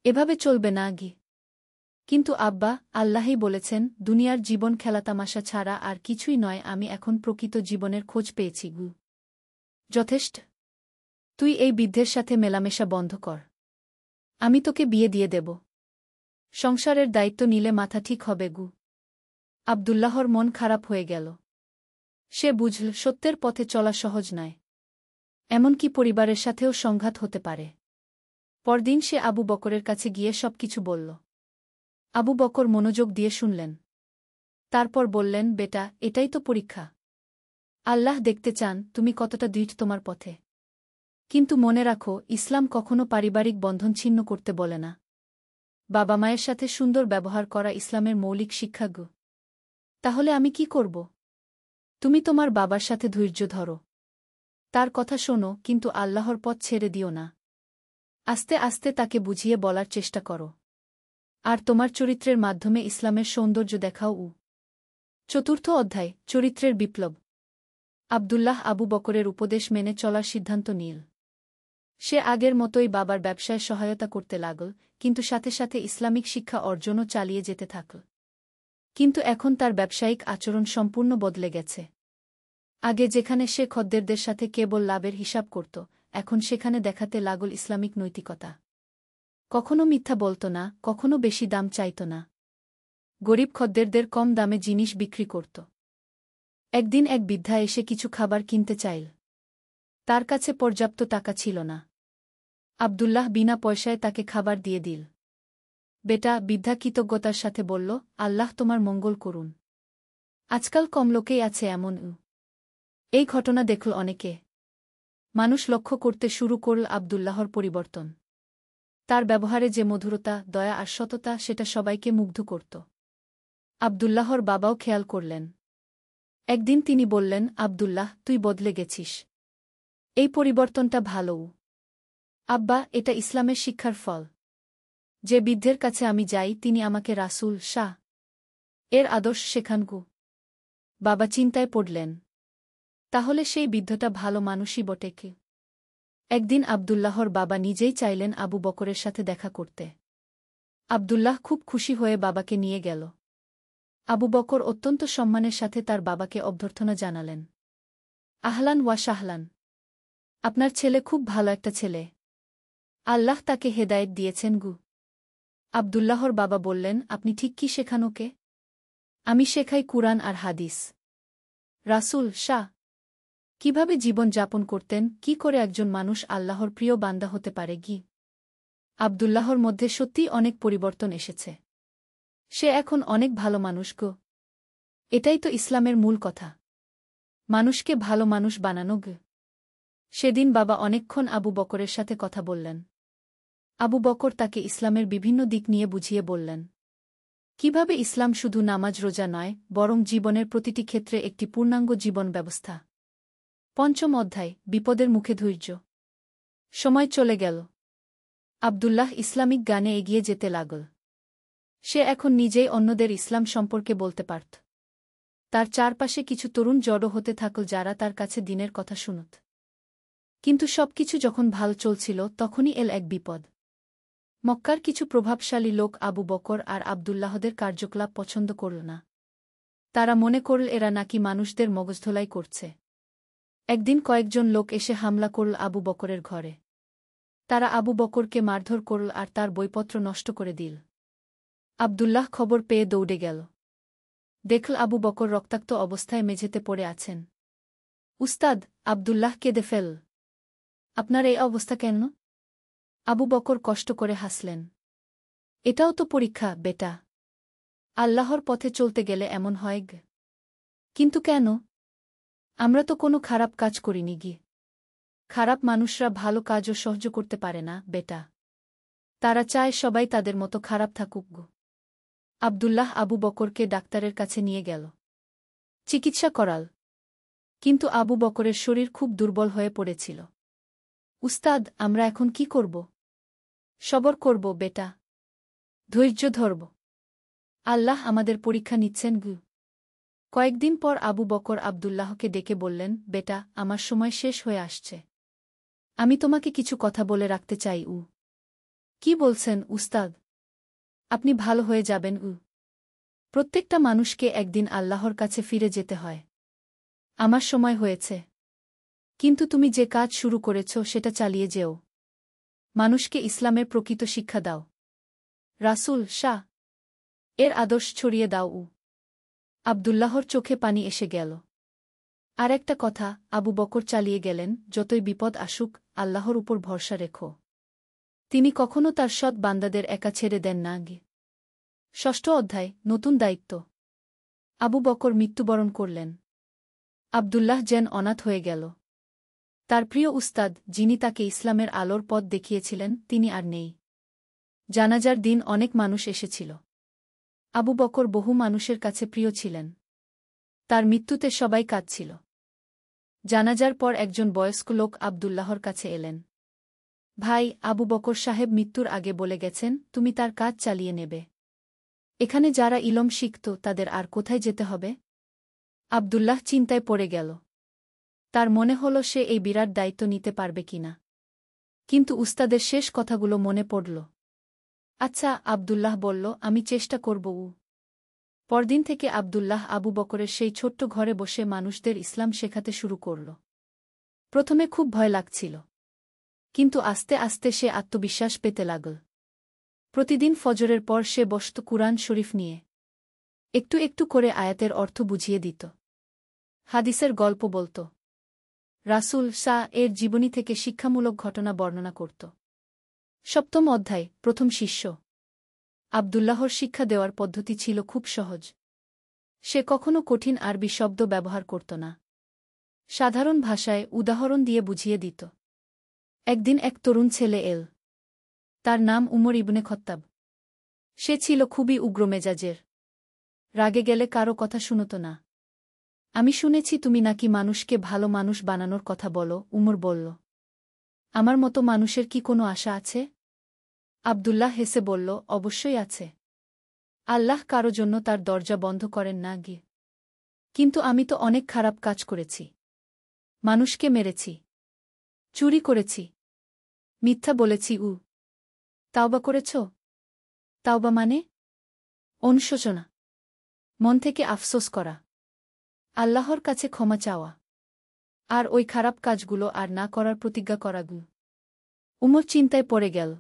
এভাবে চলবে না গি। কিন্তু আব্বা, আল্লাহই বলেছেন, দুনিয়ার জীবন খেলাতামাশা ছাড়া আর কিছুই নয়। আমি এখন প্রকৃত জীবনের খোঁজ পেয়েছি গু। যথেষ্ট। তুই এই বৃদ্ধের সাথে মেলামেশা বন্ধ কর। আমি তোকে বিয়ে দিয়ে দেব। সংসারের দায়িত্ব নিলে মাথা ঠিক হবে গু। আব্দুল্লাহর মন খারাপ হয়ে গেল। সে বুঝল সত্যের পথে চলা সহজ নয়। এমনকি পরিবারের সাথেও সংঘাত হতে পারে। পরদিন সে আবু বকরের কাছে গিয়ে সবকিছু বলল। আবু বকর মনোযোগ দিয়ে শুনলেন। তারপর বললেন, বেটা, এটাই তো পরীক্ষা। আল্লাহ দেখতে চান তুমি কতটা দৃঢ় তোমার পথে। কিন্তু মনে রাখো, ইসলাম কখনো পারিবারিক বন্ধন ছিন্ন করতে বলে না। বাবা মায়ের সাথে সুন্দর ব্যবহার করা ইসলামের মৌলিক শিক্ষা গো। তাহলে আমি কি করব? তুমি তোমার বাবার সাথে ধৈর্য ধরো। তার কথা শোনো, কিন্তু আল্লাহর পথ ছেড়ে দিও না। আস্তে আস্তে তাকে বুঝিয়ে বলার চেষ্টা করো। আর তোমার চরিত্রের মাধ্যমে ইসলামের সৌন্দর্য দেখাও। চতুর্থ অধ্যায়, চরিত্রের বিপ্লব। আব্দুল্লাহ আবু বকরের উপদেশ মেনে চলার সিদ্ধান্ত নিল। সে আগের মতোই বাবার ব্যবসায় সহায়তা করতে লাগল, কিন্তু সাথে সাথে ইসলামিক শিক্ষা অর্জনও চালিয়ে যেতে থাকল। কিন্তু এখন তার ব্যবসায়িক আচরণ সম্পূর্ণ বদলে গেছে। আগে যেখানে সে খদ্দেরদের সাথে কেবল লাভের হিসাব করত, এখন সেখানে দেখাতে লাগল ইসলামিক নৈতিকতা। কখনো মিথ্যা বলত না, কখনো বেশি দাম চাইত না। গরিব খদ্দেরদের কম দামে জিনিস বিক্রি করত। একদিন এক বৃদ্ধা এসে কিছু খাবার কিনতে চাইল। তার কাছে পর্যাপ্ত টাকা ছিল না। আব্দুল্লাহ বিনা পয়সায় তাকে খাবার দিয়ে দিল। বেটা, বৃদ্ধা কৃতজ্ঞতার সাথে বলল, আল্লাহ তোমার মঙ্গল করুন। আজকাল কম লোকেই আছে এমন। এই ঘটনা দেখল অনেকে। মানুষ লক্ষ্য করতে শুরু করল আব্দুল্লাহর পরিবর্তন। তার ব্যবহারে যে মধুরতা, দয়া আর সততা, সেটা সবাইকে মুগ্ধ করত। আব্দুল্লাহর বাবাও খেয়াল করলেন। একদিন তিনি বললেন, আব্দুল্লাহ, তুই বদলে গেছিস। এই পরিবর্তনটা ভালোও। আব্বা, এটা ইসলামের শিক্ষার ফল। যে বৃদ্ধের কাছে আমি যাই তিনি আমাকে রাসূল শাহ এর আদর্শ শেখান গো। বাবা চিন্তায় পড়লেন। তাহলে সেই বৃদ্ধটা ভালো মানুষই বটে কি? একদিন আব্দুল্লাহর বাবা নিজেই চাইলেন আবু বকরের সাথে দেখা করতে। আব্দুল্লাহ খুব খুশি হয়ে বাবাকে নিয়ে গেল। আবু বকর অত্যন্ত সম্মানের সাথে তার বাবাকে অভ্যর্থনা জানালেন। আহলান ওয়া শাহলান। আপনার ছেলে খুব ভালো একটা ছেলে। আল্লাহ তাকে হেদায়েত দিয়েছেন গু। আব্দুল্লাহর বাবা বললেন, আপনি ঠিক কি শেখান ওকে? আমি শেখাই কুরআন আর হাদিস। রাসূল শাহ কিভাবে জীবন যাপন করতেন, কি করে একজন মানুষ আল্লাহর প্রিয় বান্দা হতে পারে গি। আব্দুল্লাহর মধ্যে সত্যিই অনেক পরিবর্তন এসেছে। সে এখন অনেক ভালো মানুষ গো। এটাই তো ইসলামের মূল কথা, মানুষকে ভালো মানুষ বানানো গে। সেদিন বাবা অনেকক্ষণ আবু বকরের সাথে কথা বললেন। আবু বকর তাকে ইসলামের বিভিন্ন দিক নিয়ে বুঝিয়ে বললেন। কিভাবে ইসলাম শুধু নামাজ রোজা নয়, বরং জীবনের প্রতিটি ক্ষেত্রে একটি পূর্ণাঙ্গ জীবন ব্যবস্থা। পঞ্চম অধ্যায়, বিপদের মুখে ধৈর্য। সময় চলে গেল। আব্দুল্লাহ ইসলামিক গানে এগিয়ে যেতে লাগল। সে এখন নিজেই অন্যদের ইসলাম সম্পর্কে বলতে পারত। তার চারপাশে কিছু তরুণ জড়ো হতে থাকল যারা তার কাছে দ্বীনের কথা শুনত। কিন্তু সবকিছু যখন ভাল চলছিল তখনই এল এক বিপদ। মক্কার কিছু প্রভাবশালী লোক আবু বকর আর আব্দুল্লাহদের কার্যকলাপ পছন্দ করল না। তারা মনে করল এরা নাকি মানুষদের মগজধোলাই করছে। একদিন কয়েকজন লোক এসে হামলা করল আবু বকরের ঘরে। তারা আবু বকরকে মারধর করল আর তার বইপত্র নষ্ট করে দিল। আব্দুল্লাহ খবর পেয়ে দৌড়ে গেল। দেখল আবু বকর রক্তাক্ত অবস্থায় মেঝেতে পড়ে আছেন। উস্তাদ, আব্দুল্লাহ কেঁদে ফেল। আপনার এই অবস্থা কেন? আবু বকর কষ্ট করে হাসলেন। এটাও তো পরীক্ষা, বেটা। আল্লাহর পথে চলতে গেলে এমন হয় গে। কিন্তু কেন? আমরা তো কোনো খারাপ কাজ করিনি গি। খারাপ মানুষরা ভালো কাজও সহ্য করতে পারে না, বেটা। তারা চায় সবাই তাদের মতো খারাপ থাকুক গো। আব্দুল্লাহ আবু বকরকে ডাক্তারের কাছে নিয়ে গেল। চিকিৎসা করাল। কিন্তু আবু বকরের শরীর খুব দুর্বল হয়ে পড়েছিল। উস্তাদ, আমরা এখন কি করব? সবর করব, বেটা। ধৈর্য ধরব। আল্লাহ আমাদের পরীক্ষা নিচ্ছেন গু। কয়েকদিন পর আবু বকর আব্দুল্লাহকে ডেকে বললেন, বেটা, আমার সময় শেষ হয়ে আসছে। আমি তোমাকে কিছু কথা বলে রাখতে চাই। কি বলছেন, উস্তাদ? আপনি ভালো হয়ে যাবেন। প্রত্যেকটা মানুষকে একদিন আল্লাহর কাছে ফিরে যেতে হয়। আমার সময় হয়েছে। কিন্তু তুমি যে কাজ শুরু করেছ সেটা চালিয়ে যেও। মানুষকে ইসলামের প্রকৃত শিক্ষা দাও। রাসূল শাহ এর আদর্শ ছড়িয়ে দাও। আব্দুল্লাহর চোখে পানি এসে গেল। আর একটা কথা, আবু বকর চালিয়ে গেলেন, যতই বিপদ আসুক, আল্লাহর উপর ভরসা রেখো। তিনি কখনো তার সৎ বান্দাদের একা ছেড়ে দেন না। ষষ্ঠ অধ্যায়, নতুন দায়িত্ব। আবু বকর মৃত্যুবরণ করলেন। আব্দুল্লাহ যেন অনাথ হয়ে গেল। তার প্রিয় উস্তাদ, যিনি তাকে ইসলামের আলোর পথ দেখিয়েছিলেন, তিনি আর নেই। জানাজার দিন অনেক মানুষ এসেছিল। আবু বকর বহু মানুষের কাছে প্রিয় ছিলেন। তার মৃত্যুতে সবাই কাঁদছিল। জানাজার পর একজন বয়স্ক লোক আব্দুল্লাহর কাছে এলেন। ভাই, আবু বকর সাহেব মৃত্যুর আগে বলে গেছেন, তুমি তার কাজ চালিয়ে নেবে। এখানে যারা ইলম শিখত তাদের আর কোথায় যেতে হবে? আব্দুল্লাহ চিন্তায় পড়ে গেল। তার মনে হল সে এই বিরাট দায়িত্ব নিতে পারবে কিনা। কিন্তু উস্তাদের শেষ কথাগুলো মনে পড়ল। আচ্ছা, আব্দুল্লাহ বলল, আমি চেষ্টা করব। পরদিন থেকে আব্দুল্লাহ আবু বকরের সেই ছোট্ট ঘরে বসে মানুষদের ইসলাম শেখাতে শুরু করল। প্রথমে খুব ভয় লাগছিল। কিন্তু আস্তে আস্তে সে আত্মবিশ্বাস পেতে লাগল। প্রতিদিন ফজরের পর সে বসত কুরআন শরীফ নিয়ে। একটু একটু করে আয়াতের অর্থ বুঝিয়ে দিত। হাদিসের গল্প বলত। রাসূল শাহ এর জীবনী থেকে শিক্ষামূলক ঘটনা বর্ণনা করত। সপ্তম অধ্যায়, প্রথম শিষ্য। আব্দুল্লাহর শিক্ষা দেওয়ার পদ্ধতি ছিল খুব সহজ। সে কখনো কঠিন আরবি শব্দ ব্যবহার করত না। সাধারণ ভাষায় উদাহরণ দিয়ে বুঝিয়ে দিত। একদিন এক তরুণ ছেলে এল। তার নাম উমর ইবনে খত্তাব। সে ছিল খুবই উগ্র মেজাজের। রাগে গেলে কারো কথা শুনত না। আমি শুনেছি তুমি নাকি মানুষকে ভালো মানুষ বানানোর কথা বলো, উমর বলল। আমার মতো মানুষের কি কোনো আশা আছে? আব্দুল্লাহ হেসে বলল, অবশ্যই আছে। আল্লাহ কারো জন্য তার দরজা বন্ধ করেন না। কিন্তু আমি তো অনেক খারাপ কাজ করেছি। মানুষকে মেরেছি, চুরি করেছি, মিথ্যা বলেছি। তাওবা করেছ? তাওবা মানে? অনুশোচনা, মন থেকে আফসোস করা, আল্লাহর কাছে ক্ষমা চাওয়া, আর ওই খারাপ কাজগুলো আর না করার প্রতিজ্ঞা করা। উমর চিন্তায় পড়ে গেল।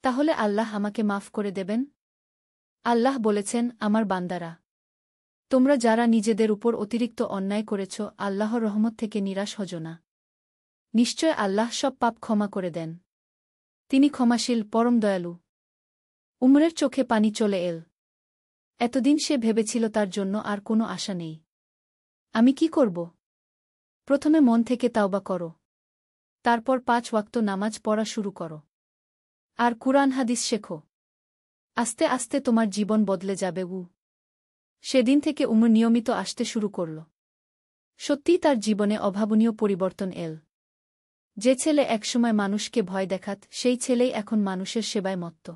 তাহলে আল্লাহ আমাকে মাফ করে দেবেন? আল্লাহ বলেছেন, আমার বান্দারা, তোমরা যারা নিজেদের উপর অতিরিক্ত অন্যায় করেছ, আল্লাহর রহমত থেকে নিরাশ হজো না। নিশ্চয় আল্লাহ সব পাপ ক্ষমা করে দেন। তিনি ক্ষমাশীল, পরম দয়ালু। উমরের চোখে পানি চলে এল। এতদিন সে ভেবেছিল তার জন্য আর কোনো আশা নেই। আমি কি করব? প্রথমে মন থেকে তাওবা করো। তারপর 5 ওয়াক্ত নামাজ পড়া শুরু করো। আর কুরআন হাদিস শেখো। আস্তে আস্তে তোমার জীবন বদলে যাবে। সেদিন থেকে উমর নিয়মিত আসতে শুরু করল। সত্যিই তার জীবনে অভাবনীয় পরিবর্তন এল। যে ছেলে একসময় মানুষকে ভয় দেখাত, সেই ছেলেই এখন মানুষের সেবায় মত্ত।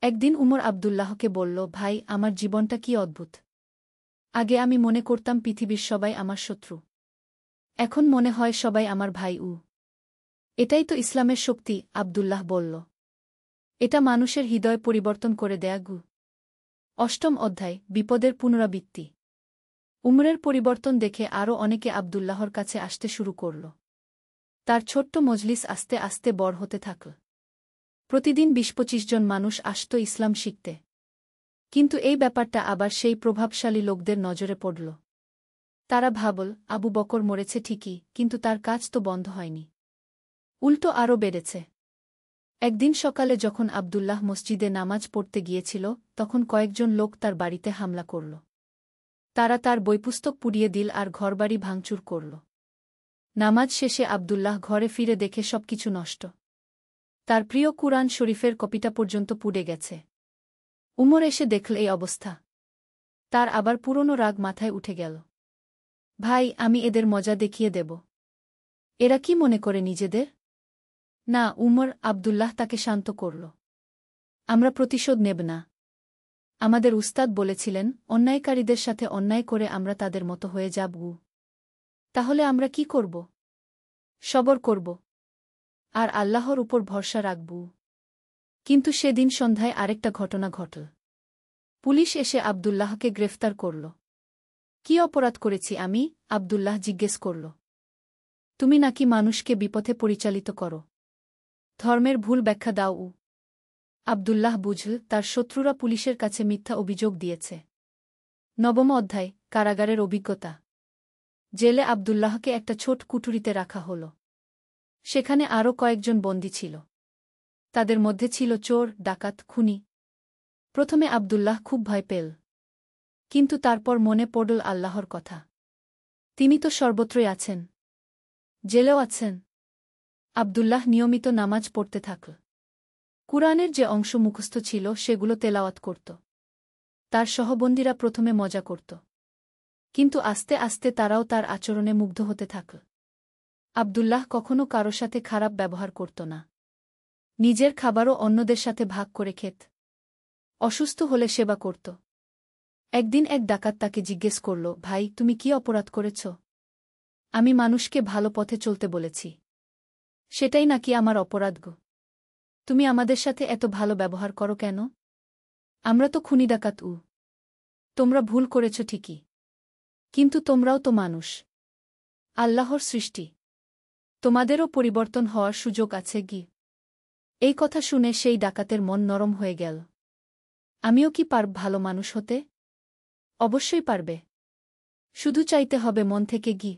একদিন উমর আব্দুল্লাহকে বলল, ভাই, আমার জীবনটা কি অদ্ভুত। আগে আমি মনে করতাম পৃথিবীর সবাই আমার শত্রু। এখন মনে হয় সবাই আমার ভাই। এটাই তো ইসলামের শক্তি, আব্দুল্লাহ বলল। এটা মানুষের হৃদয় পরিবর্তন করে দেয়া। অষ্টম অধ্যায়, বিপদের পুনরাবৃত্তি। উমরের পরিবর্তন দেখে আরও অনেকে আব্দুল্লাহর কাছে আসতে শুরু করল। তার ছোট্ট মজলিস আস্তে আস্তে বড় হতে থাকল। প্রতিদিন 20-25 জন মানুষ আসত ইসলাম শিখতে। কিন্তু এই ব্যাপারটা আবার সেই প্রভাবশালী লোকদের নজরে পড়ল। তারা ভাবল, আবু বকর মরেছে ঠিকই, কিন্তু তার কাজ তো বন্ধ হয়নি। উল্টো আরও বেড়েছে। একদিন সকালে যখন আব্দুল্লাহ মসজিদে নামাজ পড়তে গিয়েছিল, তখন কয়েকজন লোক তার বাড়িতে হামলা করল। তারা তার বইপুস্তক পুড়িয়ে দিল আর ঘরবাড়ি ভাঙচুর করল। নামাজ শেষে আব্দুল্লাহ ঘরে ফিরে দেখে সবকিছু নষ্ট। তার প্রিয় কুরআন শরীফের কপিটা পর্যন্ত পুড়ে গেছে। উমর এসে দেখল এই অবস্থা। তার আবার পুরনো রাগ মাথায় উঠে গেল। ভাই, আমি এদের মজা দেখিয়ে দেব। এরা কি মনে করে নিজেদের? না, উমর, আব্দুল্লাহ তাকে শান্ত করল। আমরা প্রতিশোধ নেব না। আমাদের উস্তাদ বলেছিলেন, অন্যায়কারীদের সাথে অন্যায় করে আমরা তাদের মতো হয়ে যাব। তাহলে আমরা কি করব? সবর করব। আর আল্লাহর উপর ভরসা রাখব। কিন্তু সেদিন সন্ধ্যায় আরেকটা ঘটনা ঘটল। পুলিশ এসে আব্দুল্লাহকে গ্রেফতার করল। কি অপরাধ করেছি আমি? আব্দুল্লাহ জিজ্ঞেস করল। তুমি নাকি মানুষকে বিপথে পরিচালিত করো। ধর্মের ভুল ব্যাখ্যা দাও। আব্দুল্লাহ বুঝল তার শত্রুরা পুলিশের কাছে মিথ্যা অভিযোগ দিয়েছে। নবম অধ্যায়, কারাগারের অভিজ্ঞতা। জেলে আব্দুল্লাহকে একটা ছোট কুঠুরিতে রাখা হল। সেখানে আরও কয়েকজন বন্দী ছিল। তাদের মধ্যে ছিল চোর, ডাকাত, খুনি। প্রথমে আব্দুল্লাহ খুব ভয় পেল। কিন্তু তারপর মনে পড়ল আল্লাহর কথা। তিনি তো সর্বত্রই আছেন। জেলেও আছেন। আব্দুল্লাহ নিয়মিত নামাজ পড়তে থাকল। কুরআনের যে অংশ মুখস্থ ছিল সেগুলো তেলাওয়াত করত। তার সহবন্দীরা প্রথমে মজা করত। কিন্তু আস্তে আস্তে তারাও তার আচরণে মুগ্ধ হতে থাকল। আব্দুল্লাহ কখনো কারো সাথে খারাপ ব্যবহার করত না। নিজের খাবারও অন্যদের সাথে ভাগ করে খেত। অসুস্থ হলে সেবা করত। একদিন এক ডাকাত তাকে জিজ্ঞেস করল, ভাই, তুমি কি অপরাধ করেছ? আমি মানুষকে ভালো পথে চলতে বলেছি। সেটাই নাকি আমার অপরাধ গো? তুমি আমাদের সাথে এত ভালো ব্যবহার করো কেন? আমরা তো খুনি ডাকাত। তোমরা ভুল করেছ ঠিকই, কিন্তু তোমরাও তো মানুষ, আল্লাহর সৃষ্টি। তোমাদেরও পরিবর্তন হওয়ার সুযোগ আছে কি? এই কথা শুনে সেই ডাকাতের মন নরম হয়ে গেল। আমিও কি পারব ভালো মানুষ হতে? অবশ্যই পারবে। শুধু চাইতে হবে মন থেকে কি।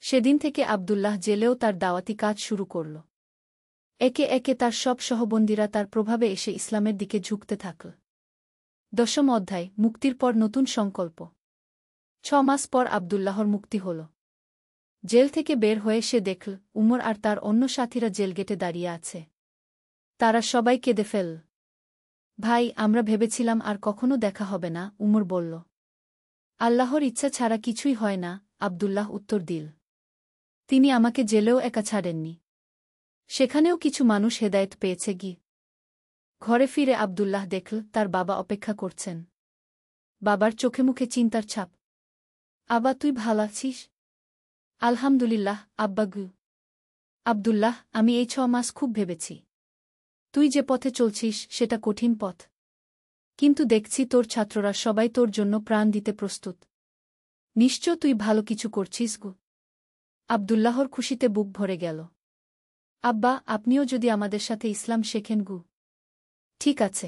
সেদিন থেকে আব্দুল্লাহ জেলেও তার দাওয়াতি কাজ শুরু করল। একে একে তার সব সহবন্দীরা তার প্রভাবে এসে ইসলামের দিকে ঝুঁকতে থাকল। দশম অধ্যায়, মুক্তির পর নতুন সংকল্প। 6 মাস পর আব্দুল্লাহর মুক্তি হল। জেল থেকে বের হয়ে সে দেখল উমর আর তার অন্য সাথীরা জেলগেটে দাঁড়িয়ে আছে। তারা সবাই কেঁদে ফেলল। ভাই, আমরা ভেবেছিলাম আর কখনো দেখা হবে না, উমর বলল। আল্লাহর ইচ্ছা ছাড়া কিছুই হয় না, আব্দুল্লাহ উত্তর দিল। তিনি আমাকে জেলেও একা ছাড়েননি। সেখানেও কিছু মানুষ হেদায়েত পেয়েছে কি। ঘরে ফিরে আব্দুল্লাহ দেখল তার বাবা অপেক্ষা করছেন। বাবার চোখে মুখে চিন্তার ছাপ। আবা, তুই ভালো আছিস? আলহামদুলিল্লাহ আব্বা গু। আব্দুল্লাহ, আমি এই 6 মাস খুব ভেবেছি। তুই যে পথে চলছিস সেটা কঠিন পথ। কিন্তু দেখছি তোর ছাত্ররা সবাই তোর জন্য প্রাণ দিতে প্রস্তুত। নিশ্চয় তুই ভালো কিছু করছিস গু। আব্দুল্লাহর খুশিতে বুক ভরে গেল। আব্বা, আপনিও যদি আমাদের সাথে ইসলাম শেখেন গু। ঠিক আছে,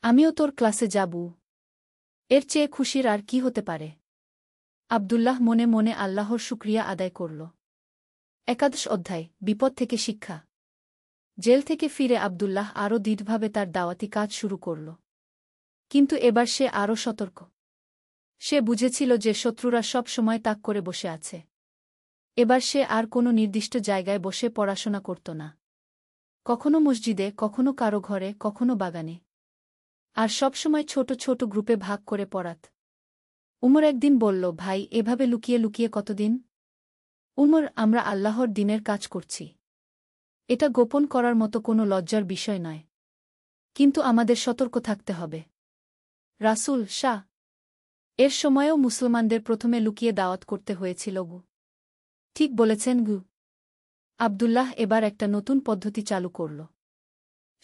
আমিও তোর ক্লাসে যাব। এর চেয়ে খুশির আর কি হতে পারে? আব্দুল্লাহ মনে মনে আল্লাহর শুকরিয়া আদায় করল। একাদশ অধ্যায়, বিপদ থেকে শিক্ষা। জেল থেকে ফিরে আব্দুল্লাহ আরও দৃঢ়ভাবে তার দাওয়াতি কাজ শুরু করল। কিন্তু এবার সে আরও সতর্ক। সে বুঝেছিল যে শত্রুরা সব সময় তাক করে বসে আছে। এবার সে আর কোনো নির্দিষ্ট জায়গায় বসে পড়াশোনা করত না। কখনো মসজিদে, কখনো কারো ঘরে, কখনো বাগানে। আর সবসময় ছোট ছোট গ্রুপে ভাগ করে পড়াত। উমর একদিন বলল, ভাই, এভাবে লুকিয়ে লুকিয়ে কতদিন? উমর, আমরা আল্লাহর দ্বীনের কাজ করছি। এটা গোপন করার মতো কোনো লজ্জার বিষয় নয়। কিন্তু আমাদের সতর্ক থাকতে হবে। রাসূল শাহ এর সময়েও মুসলমানদের প্রথমে লুকিয়ে দাওয়াত করতে হয়েছিল গু। ঠিক বলেছেন গু। আব্দুল্লাহ এবার একটা নতুন পদ্ধতি চালু করল।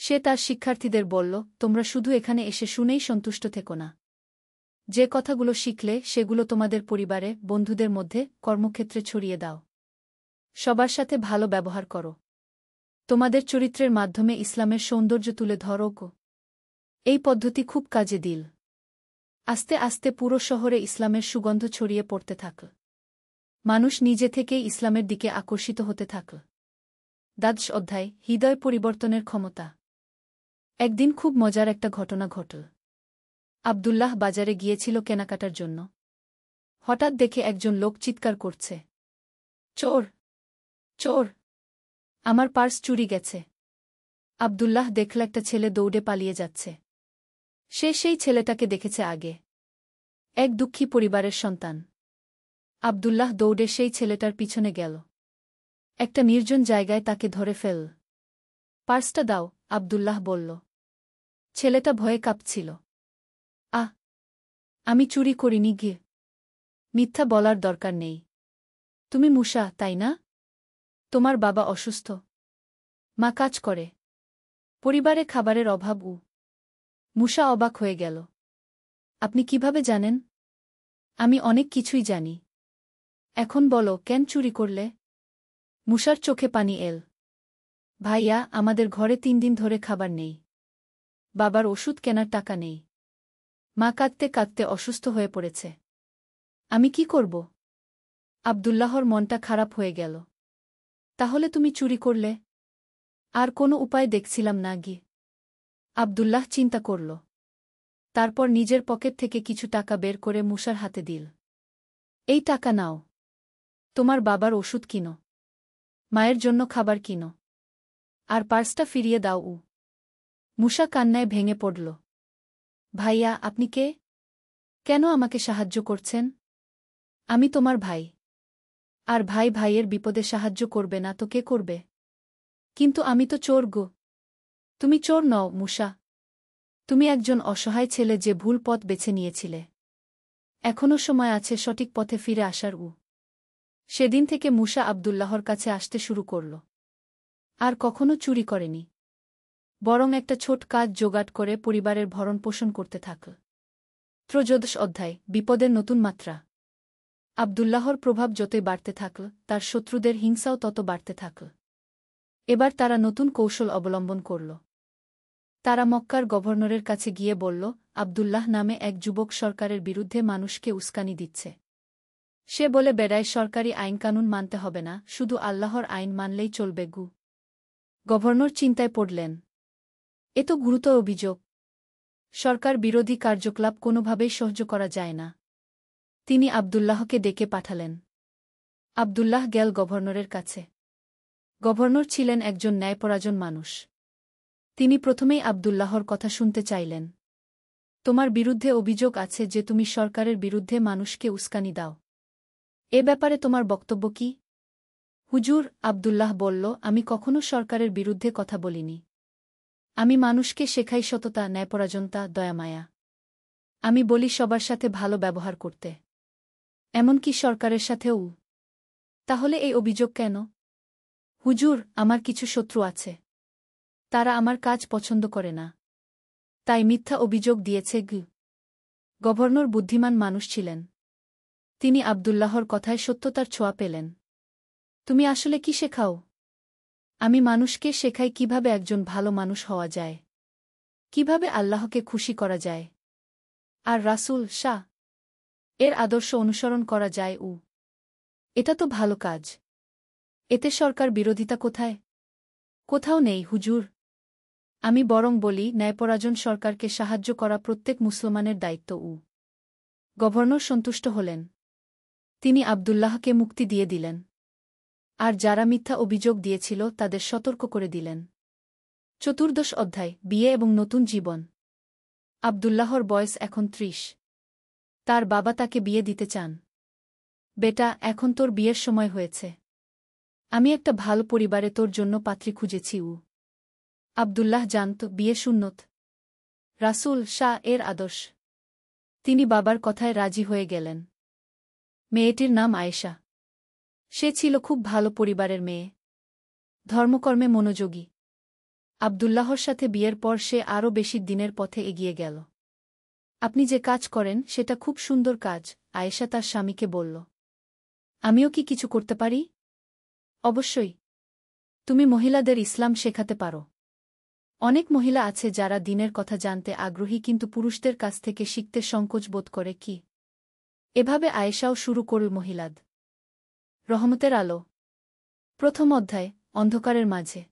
সে তার শিক্ষার্থীদের বলল, তোমরা শুধু এখানে এসে শুনেই সন্তুষ্ট থেকো না। যে কথাগুলো শিখলে সেগুলো তোমাদের পরিবারে, বন্ধুদের মধ্যে, কর্মক্ষেত্রে ছড়িয়ে দাও। সবার সাথে ভালো ব্যবহার করো। তোমাদের চরিত্রের মাধ্যমে ইসলামের সৌন্দর্য তুলে ধরো গো। এই পদ্ধতি খুব কাজে দিল। আস্তে আস্তে পুরো শহরে ইসলামের সুগন্ধ ছড়িয়ে পড়তে থাকল। মানুষ নিজে থেকেই ইসলামের দিকে আকর্ষিত হতে থাকল। দ্বাদশ অধ্যায়, হৃদয় পরিবর্তনের ক্ষমতা। একদিন খুব মজার একটা ঘটনা ঘটল। আব্দুল্লাহ বাজারে গিয়েছিল কেনাকাটার জন্য। হঠাৎ দেখে একজন লোক চিৎকার করছে, চোর, চোর, আমার পার্স চুরি গেছে। আব্দুল্লাহ দেখল একটা ছেলে দৌড়ে পালিয়ে যাচ্ছে। সে সেই ছেলেটাকে দেখেছে আগে। এক দুঃখী পরিবারের সন্তান। আব্দুল্লাহ দৌড়ে সেই ছেলেটার পিছনে গেল। একটা নির্জন জায়গায় তাকে ধরে ফেল। পার্সটা দাও, আব্দুল্লাহ বলল। ছেলেটা ভয়ে কাঁপছিল। আহ, আমি চুরি করিনি গিয়ে। মিথ্যা বলার দরকার নেই। তুমি মুসা, তাই না? তোমার বাবা অসুস্থ। মা কাজ করে। পরিবারে খাবারের অভাব মুসা অবাক হয়ে গেল। আপনি কিভাবে জানেন? আমি অনেক কিছুই জানি। এখন বলো, কেন চুরি করলে? মুসার চোখে পানি এল। ভাইয়া, আমাদের ঘরে 3 দিন ধরে খাবার নেই। বাবার ওষুধ কেনার টাকা নেই। মা কাঁদতে কাঁদতে অসুস্থ হয়ে পড়েছে। আমি কি করব? আব্দুল্লাহর মনটা খারাপ হয়ে গেল। তাহলে তুমি চুরি করলে? আর কোনো উপায় দেখছিলাম না গি। আব্দুল্লাহ চিন্তা করল। তারপর নিজের পকেট থেকে কিছু টাকা বের করে মুসার হাতে দিল। এই টাকা নাও। তোমার বাবার ওষুধ কিনো। মায়ের জন্য খাবার কিনো। আর পার্সটা ফিরিয়ে দাও। মুসা কান্নায় ভেঙে পড়ল। ভাইয়া, আপনি কে? কেন আমাকে সাহায্য করছেন? আমি তোমার ভাই। আর ভাই ভাইয়ের বিপদে সাহায্য করবে না তো কে করবে? কিন্তু আমি তো চোর গো। তুমি চোর নও মুসা। তুমি একজন অসহায় ছেলে যে ভুল পথ বেছে নিয়েছিলে। এখনও সময় আছে সঠিক পথে ফিরে আসার। সেদিন থেকে মুসা আব্দুল্লাহর কাছে আসতে শুরু করল। আর কখনো চুরি করেনি। বরং একটা ছোট কাজ জোগাড় করে পরিবারের ভরণ পোষণ করতে থাকল। 13 অধ্যায়, বিপদের নতুন মাত্রা। আব্দুল্লাহর প্রভাব যতই বাড়তে থাকল, তার শত্রুদের হিংসাও তত বাড়তে থাকল। এবার তারা নতুন কৌশল অবলম্বন করল। তারা মক্কার গভর্নরের কাছে গিয়ে বলল, আব্দুল্লাহ নামে এক যুবক সরকারের বিরুদ্ধে মানুষকে উস্কানি দিচ্ছে। সে বলে বেড়ায় সরকারি আইনকানুন মানতে হবে না, শুধু আল্লাহর আইন মানলেই চলবে। গভর্নর চিন্তায় পড়লেন। এ তো গুরুতর অভিযোগ। সরকার বিরোধী কার্যকলাপ কোনোভাবেই সহ্য করা যায় না। তিনি আব্দুল্লাহকে ডেকে পাঠালেন। আব্দুল্লাহ গেল গভর্নরের কাছে। গভর্নর ছিলেন একজন ন্যায়পরায়ণ মানুষ। তিনি প্রথমেই আব্দুল্লাহর কথা শুনতে চাইলেন। তোমার বিরুদ্ধে অভিযোগ আছে যে তুমি সরকারের বিরুদ্ধে মানুষকে উস্কানি দাও। এ ব্যাপারে তোমার বক্তব্য কি? হুজুর, আব্দুল্লাহ বলল, আমি কখনো সরকারের বিরুদ্ধে কথা বলিনি। আমি মানুষকে শেখাই সততা, ন্যায়পরায়ণতা, দয়ামায়া। আমি বলি সবার সাথে ভালো ব্যবহার করতে। এমনকি সরকারের সাথেও। তাহলে এই অভিযোগ কেন? হুজুর, আমার কিছু শত্রু আছে। তারা আমার কাজ পছন্দ করে না। তাই মিথ্যা অভিযোগ দিয়েছে। গভর্নর বুদ্ধিমান মানুষ ছিলেন। তিনি আব্দুল্লাহর কথায় সত্যতার ছোঁয়া পেলেন। তুমি আসলে কি শেখাও? আমি মানুষকে শেখাই কিভাবে একজন ভালো মানুষ হওয়া যায়, কিভাবে আল্লাহকে খুশি করা যায়, আর রাসূল শাহ এর আদর্শ অনুসরণ করা যায়। এটা তো ভালো কাজ। এতে সরকার বিরোধিতা কোথায়? কোথাও নেই হুজুর। আমি বরং বলি, ন্যায়পরায়ণ সরকারকে সাহায্য করা প্রত্যেক মুসলমানের দায়িত্ব। গভর্নর সন্তুষ্ট হলেন। তিনি আব্দুল্লাহকে মুক্তি দিয়ে দিলেন। আর যারা মিথ্যা অভিযোগ দিয়েছিল তাদের সতর্ক করে দিলেন। 14 অধ্যায়, বিয়ে এবং নতুন জীবন। আব্দুল্লাহর বয়স এখন 30। তার বাবা তাকে বিয়ে দিতে চান। বেটা, এখন তোর বিয়ের সময় হয়েছে। আমি একটা ভালো পরিবারে তোর জন্য পাত্রী খুঁজেছি। আব্দুল্লাহ জানত বিয়ে সুন্নত, রাসূল শাহ এর আদর্শ। তিনি বাবার কথায় রাজি হয়ে গেলেন। মেয়েটির নাম আয়েশা। সে ছিল খুব ভালো পরিবারের মেয়ে, ধর্মকর্মে মনোযোগী। আব্দুল্লাহর সাথে বিয়ের পর সে আরও বেশি দিনের পথে এগিয়ে গেল। আপনি যে কাজ করেন সেটা খুব সুন্দর কাজ, আয়েশা তার স্বামীকে বলল। আমিও কি কিছু করতে পারি? অবশ্যই। তুমি মহিলাদের ইসলাম শেখাতে পারো। অনেক মহিলা আছে যারা দ্বীনের কথা জানতে আগ্রহী কিন্তু পুরুষদের কাছ থেকে শিখতে সংকোচ বোধ করে। কি এভাবে আয়েশাও শুরু করল মহিলাদ রহমতের আলো। প্রথম অধ্যায়, অন্ধকারের মাঝে।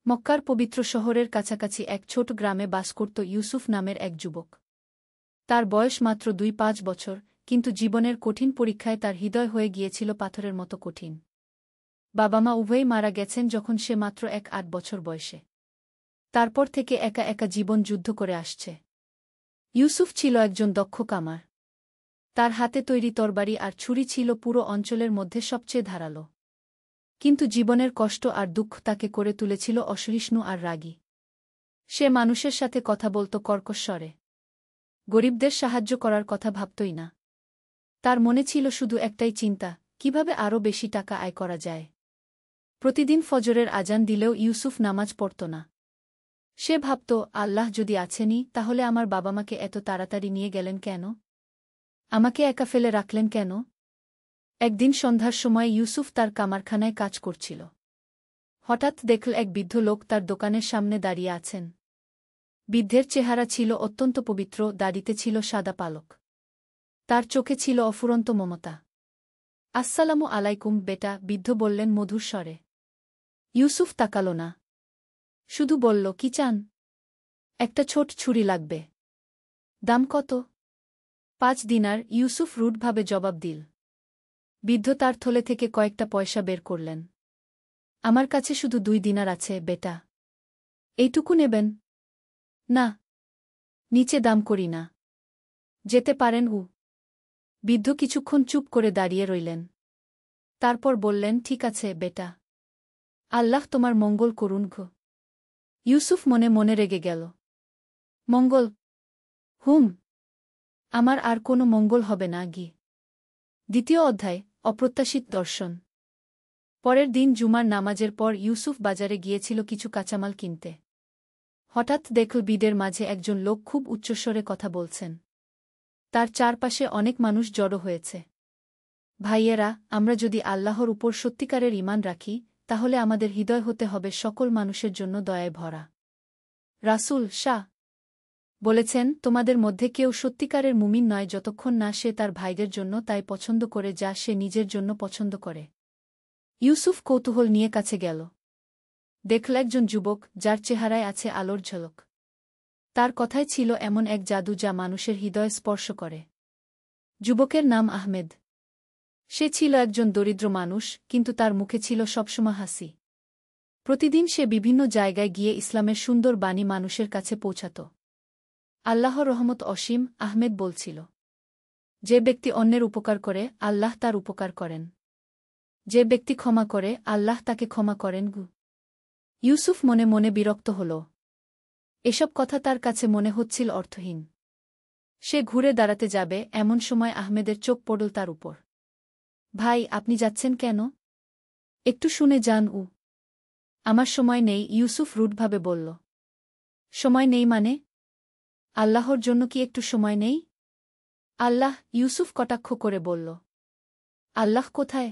মক্কার পবিত্র শহরের কাছাকাছি এক ছোট গ্রামে বাস করত ইউসুফ নামের এক যুবক। তার বয়স মাত্র 2-5 বছর, কিন্তু জীবনের কঠিন পরীক্ষায় তার হৃদয় হয়ে গিয়েছিল পাথরের মতো কঠিন। বাবা মা উভয়েই মারা গেছেন যখন সে মাত্র 1-8 বছর বয়সে। তারপর থেকে একা একা জীবন যুদ্ধ করে আসছে। ইউসুফ ছিল একজন দক্ষ কামার। তার হাতে তৈরি তরবারি আর ছুরি ছিল পুরো অঞ্চলের মধ্যে সবচেয়ে ধারালো। কিন্তু জীবনের কষ্ট আর দুঃখ তাকে করে তুলেছিল অসহিষ্ণু আর রাগী। সে মানুষের সাথে কথা বলত কর্কশ স্বরে। গরিবদের সাহায্য করার কথা ভাবতই না। তার মনে ছিল শুধু একটাই চিন্তা, কিভাবে আরও বেশি টাকা আয় করা যায়। প্রতিদিন ফজরের আজান দিলেও ইউসুফ নামাজ পড়ত না। সে ভাবত, আল্লাহ যদি আছেনই, তাহলে আমার বাবা-মাকে এত তাড়াতাড়ি নিয়ে গেলেন কেন? আমাকে একা ফেলে রাখলেন কেন? একদিন সন্ধ্যার সময় ইউসুফ তার কামারখানায় কাজ করছিল। হঠাৎ দেখল এক বৃদ্ধ লোক তার দোকানের সামনে দাঁড়িয়ে আছেন। বৃদ্ধের চেহারা ছিল অত্যন্ত পবিত্র, দাড়িতে ছিল সাদা পালক। তার চোখে ছিল অফুরন্ত মমতা। আসসালামু আলাইকুম বেটা, বৃদ্ধ বললেন মধুর স্বরে। ইউসুফ তাকাল না। শুধু বলল, কি চান? একটা ছোট ছুরি লাগবে। দাম কত? 5 দিনার, ইউসুফ রুডভাবে জবাব দিল। বৃদ্ধ তার থলে থেকে কয়েকটা পয়সা বের করলেন। আমার কাছে শুধু 2 দিনার আছে বেটা। এইটুকু নেবেন? না, নিচে দাম করি না। যেতে পারেন। বৃদ্ধ কিছুক্ষণ চুপ করে দাঁড়িয়ে রইলেন। তারপর বললেন, ঠিক আছে বেটা। আল্লাহ তোমার মঙ্গল করুন গো। ইউসুফ মনে মনে রেগে গেল। মঙ্গল? হুম, আমার আর কোনো মঙ্গল হবে না গি। 2য় অধ্যায়, অপ্রত্যাশিত দর্শন। পরের দিন জুমার নামাজের পর ইউসুফ বাজারে গিয়েছিল কিছু কাঁচামাল কিনতে। হঠাৎ দেখল ভিড়ের মাঝে একজন লোক খুব উচ্চস্বরে কথা বলছেন। তার চারপাশে অনেক মানুষ জড়ো হয়েছে। ভাইয়েরা, আমরা যদি আল্লাহর উপর সত্যিকারের ঈমান রাখি, তাহলে আমাদের হৃদয় হতে হবে সকল মানুষের জন্য দয়ায় ভরা। রাসূল শাহ বলেছেন, তোমাদের মধ্যে কেউ সত্যিকারের মুমিন নয় যতক্ষণ না সে তার ভাইদের জন্য তাই পছন্দ করে যা সে নিজের জন্য পছন্দ করে। ইউসুফ কৌতূহল নিয়ে কাছে গেল। দেখল একজন যুবক, যার চেহারায় আছে আলোর ঝলক। তার কথায় ছিল এমন এক জাদু যা মানুষের হৃদয় স্পর্শ করে। যুবকের নাম আহমেদ। সে ছিল একজন দরিদ্র মানুষ, কিন্তু তার মুখে ছিল সবসময় হাসি। প্রতিদিন সে বিভিন্ন জায়গায় গিয়ে ইসলামের সুন্দর বাণী মানুষের কাছে পৌঁছাত। আল্লাহর রহমত অসীম, আহমেদ বলছিল। যে ব্যক্তি অন্যের উপকার করে, আল্লাহ তার উপকার করেন। যে ব্যক্তি ক্ষমা করে, আল্লাহ তাকে ক্ষমা করেন গু। ইউসুফ মনে মনে বিরক্ত হল। এসব কথা তার কাছে মনে হচ্ছিল অর্থহীন। সে ঘুরে দাঁড়াতে যাবে, এমন সময় আহমেদের চোখ পড়ল তার উপর। ভাই, আপনি যাচ্ছেন কেন? একটু শুনে যান। আমার সময় নেই, ইউসুফ রুডভাবে বলল। সময় নেই মানে? আল্লাহর জন্য কি একটু সময় নেই? আল্লাহ? ইউসুফ কটাক্ষ করে বলল। আল্লাহ কোথায়?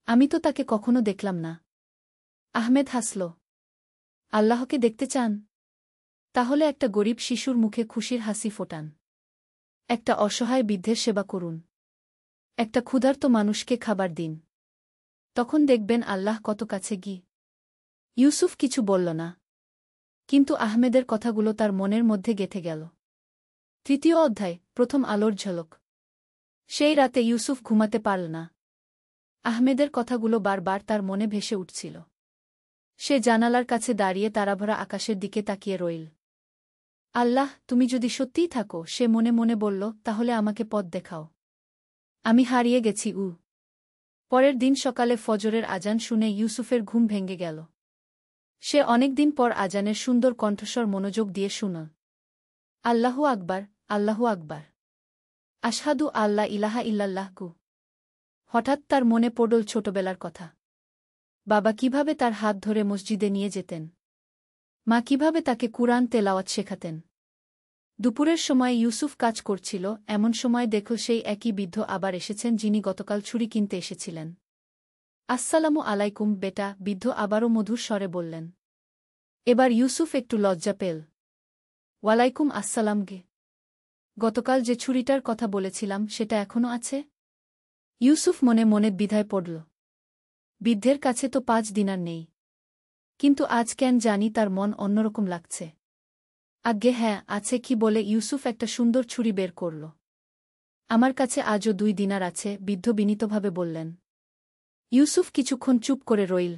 আমি তো তাকে কখনো দেখলাম না। আহমেদ হাসল। আল্লাহকে দেখতে চান? তাহলে একটা গরিব শিশুর মুখে খুশির হাসি ফোটান। একটা অসহায় বৃদ্ধের সেবা করুন। একটা ক্ষুধার্ত মানুষকে খাবার দিন। তখন দেখবেন আল্লাহ কত কাছে গি। ইউসুফ কিছু বলল না। কিন্তু আহমেদের কথাগুলো তার মনের মধ্যে গেঁথে গেল। 3য় অধ্যায়, প্রথম আলোর ঝলক। সেই রাতে ইউসুফ ঘুমাতে পারল না। আহমেদের কথাগুলো বারবার তার মনে ভেসে উঠছিল। সে জানালার কাছে দাঁড়িয়ে তারাভরা আকাশের দিকে তাকিয়ে রইল। আল্লাহ, তুমি যদি সত্যিই থাকো, সে মনে মনে বলল, তাহলে আমাকে পথ দেখাও। আমি হারিয়ে গেছি। পরের দিন সকালে ফজরের আজান শুনে ইউসুফের ঘুম ভেঙে গেল। সে অনেকদিন পর আজানের সুন্দর কণ্ঠস্বর মনোযোগ দিয়ে শুনল। আল্লাহু আকবার, আল্লাহু আকবার। আশহাদু আল্লা ইলাহা ইল্লাল্লাহ গু। হঠাৎ তার মনে পড়ল ছোটবেলার কথা। বাবা কিভাবে তার হাত ধরে মসজিদে নিয়ে যেতেন। মা কিভাবে তাকে কুরআন তেলাওয়াত শেখাতেন। দুপুরের সময় ইউসুফ কাজ করছিল, এমন সময় দেখল সেই একই বৃদ্ধ আবার এসেছেন যিনি গতকাল ছুরি কিনতে এসেছিলেন। আসসালামু আলাইকুম বেটা, বৃদ্ধ আবারও মধুর স্বরে বললেন। এবার ইউসুফ একটু লজ্জা পেল। ওয়ালাইকুম আসসালাম গে। গতকাল যে ছুরিটার কথা বলেছিলাম সেটা এখনো আছে? ইউসুফ মনে মনে দ্বিধায় পড়ল। বৃদ্ধের কাছে তো 5 দিনার নেই। কিন্তু আজ কেন জানি তার মন অন্যরকম লাগছে। আজ্ঞে হ্যাঁ, আছে কি বলে ইউসুফ একটা সুন্দর ছুরি বের করল। আমার কাছে আজও 2 দিনার আছে, বৃদ্ধ বিনীতভাবে বললেন। ইউসুফ কিছুক্ষণ চুপ করে রইল।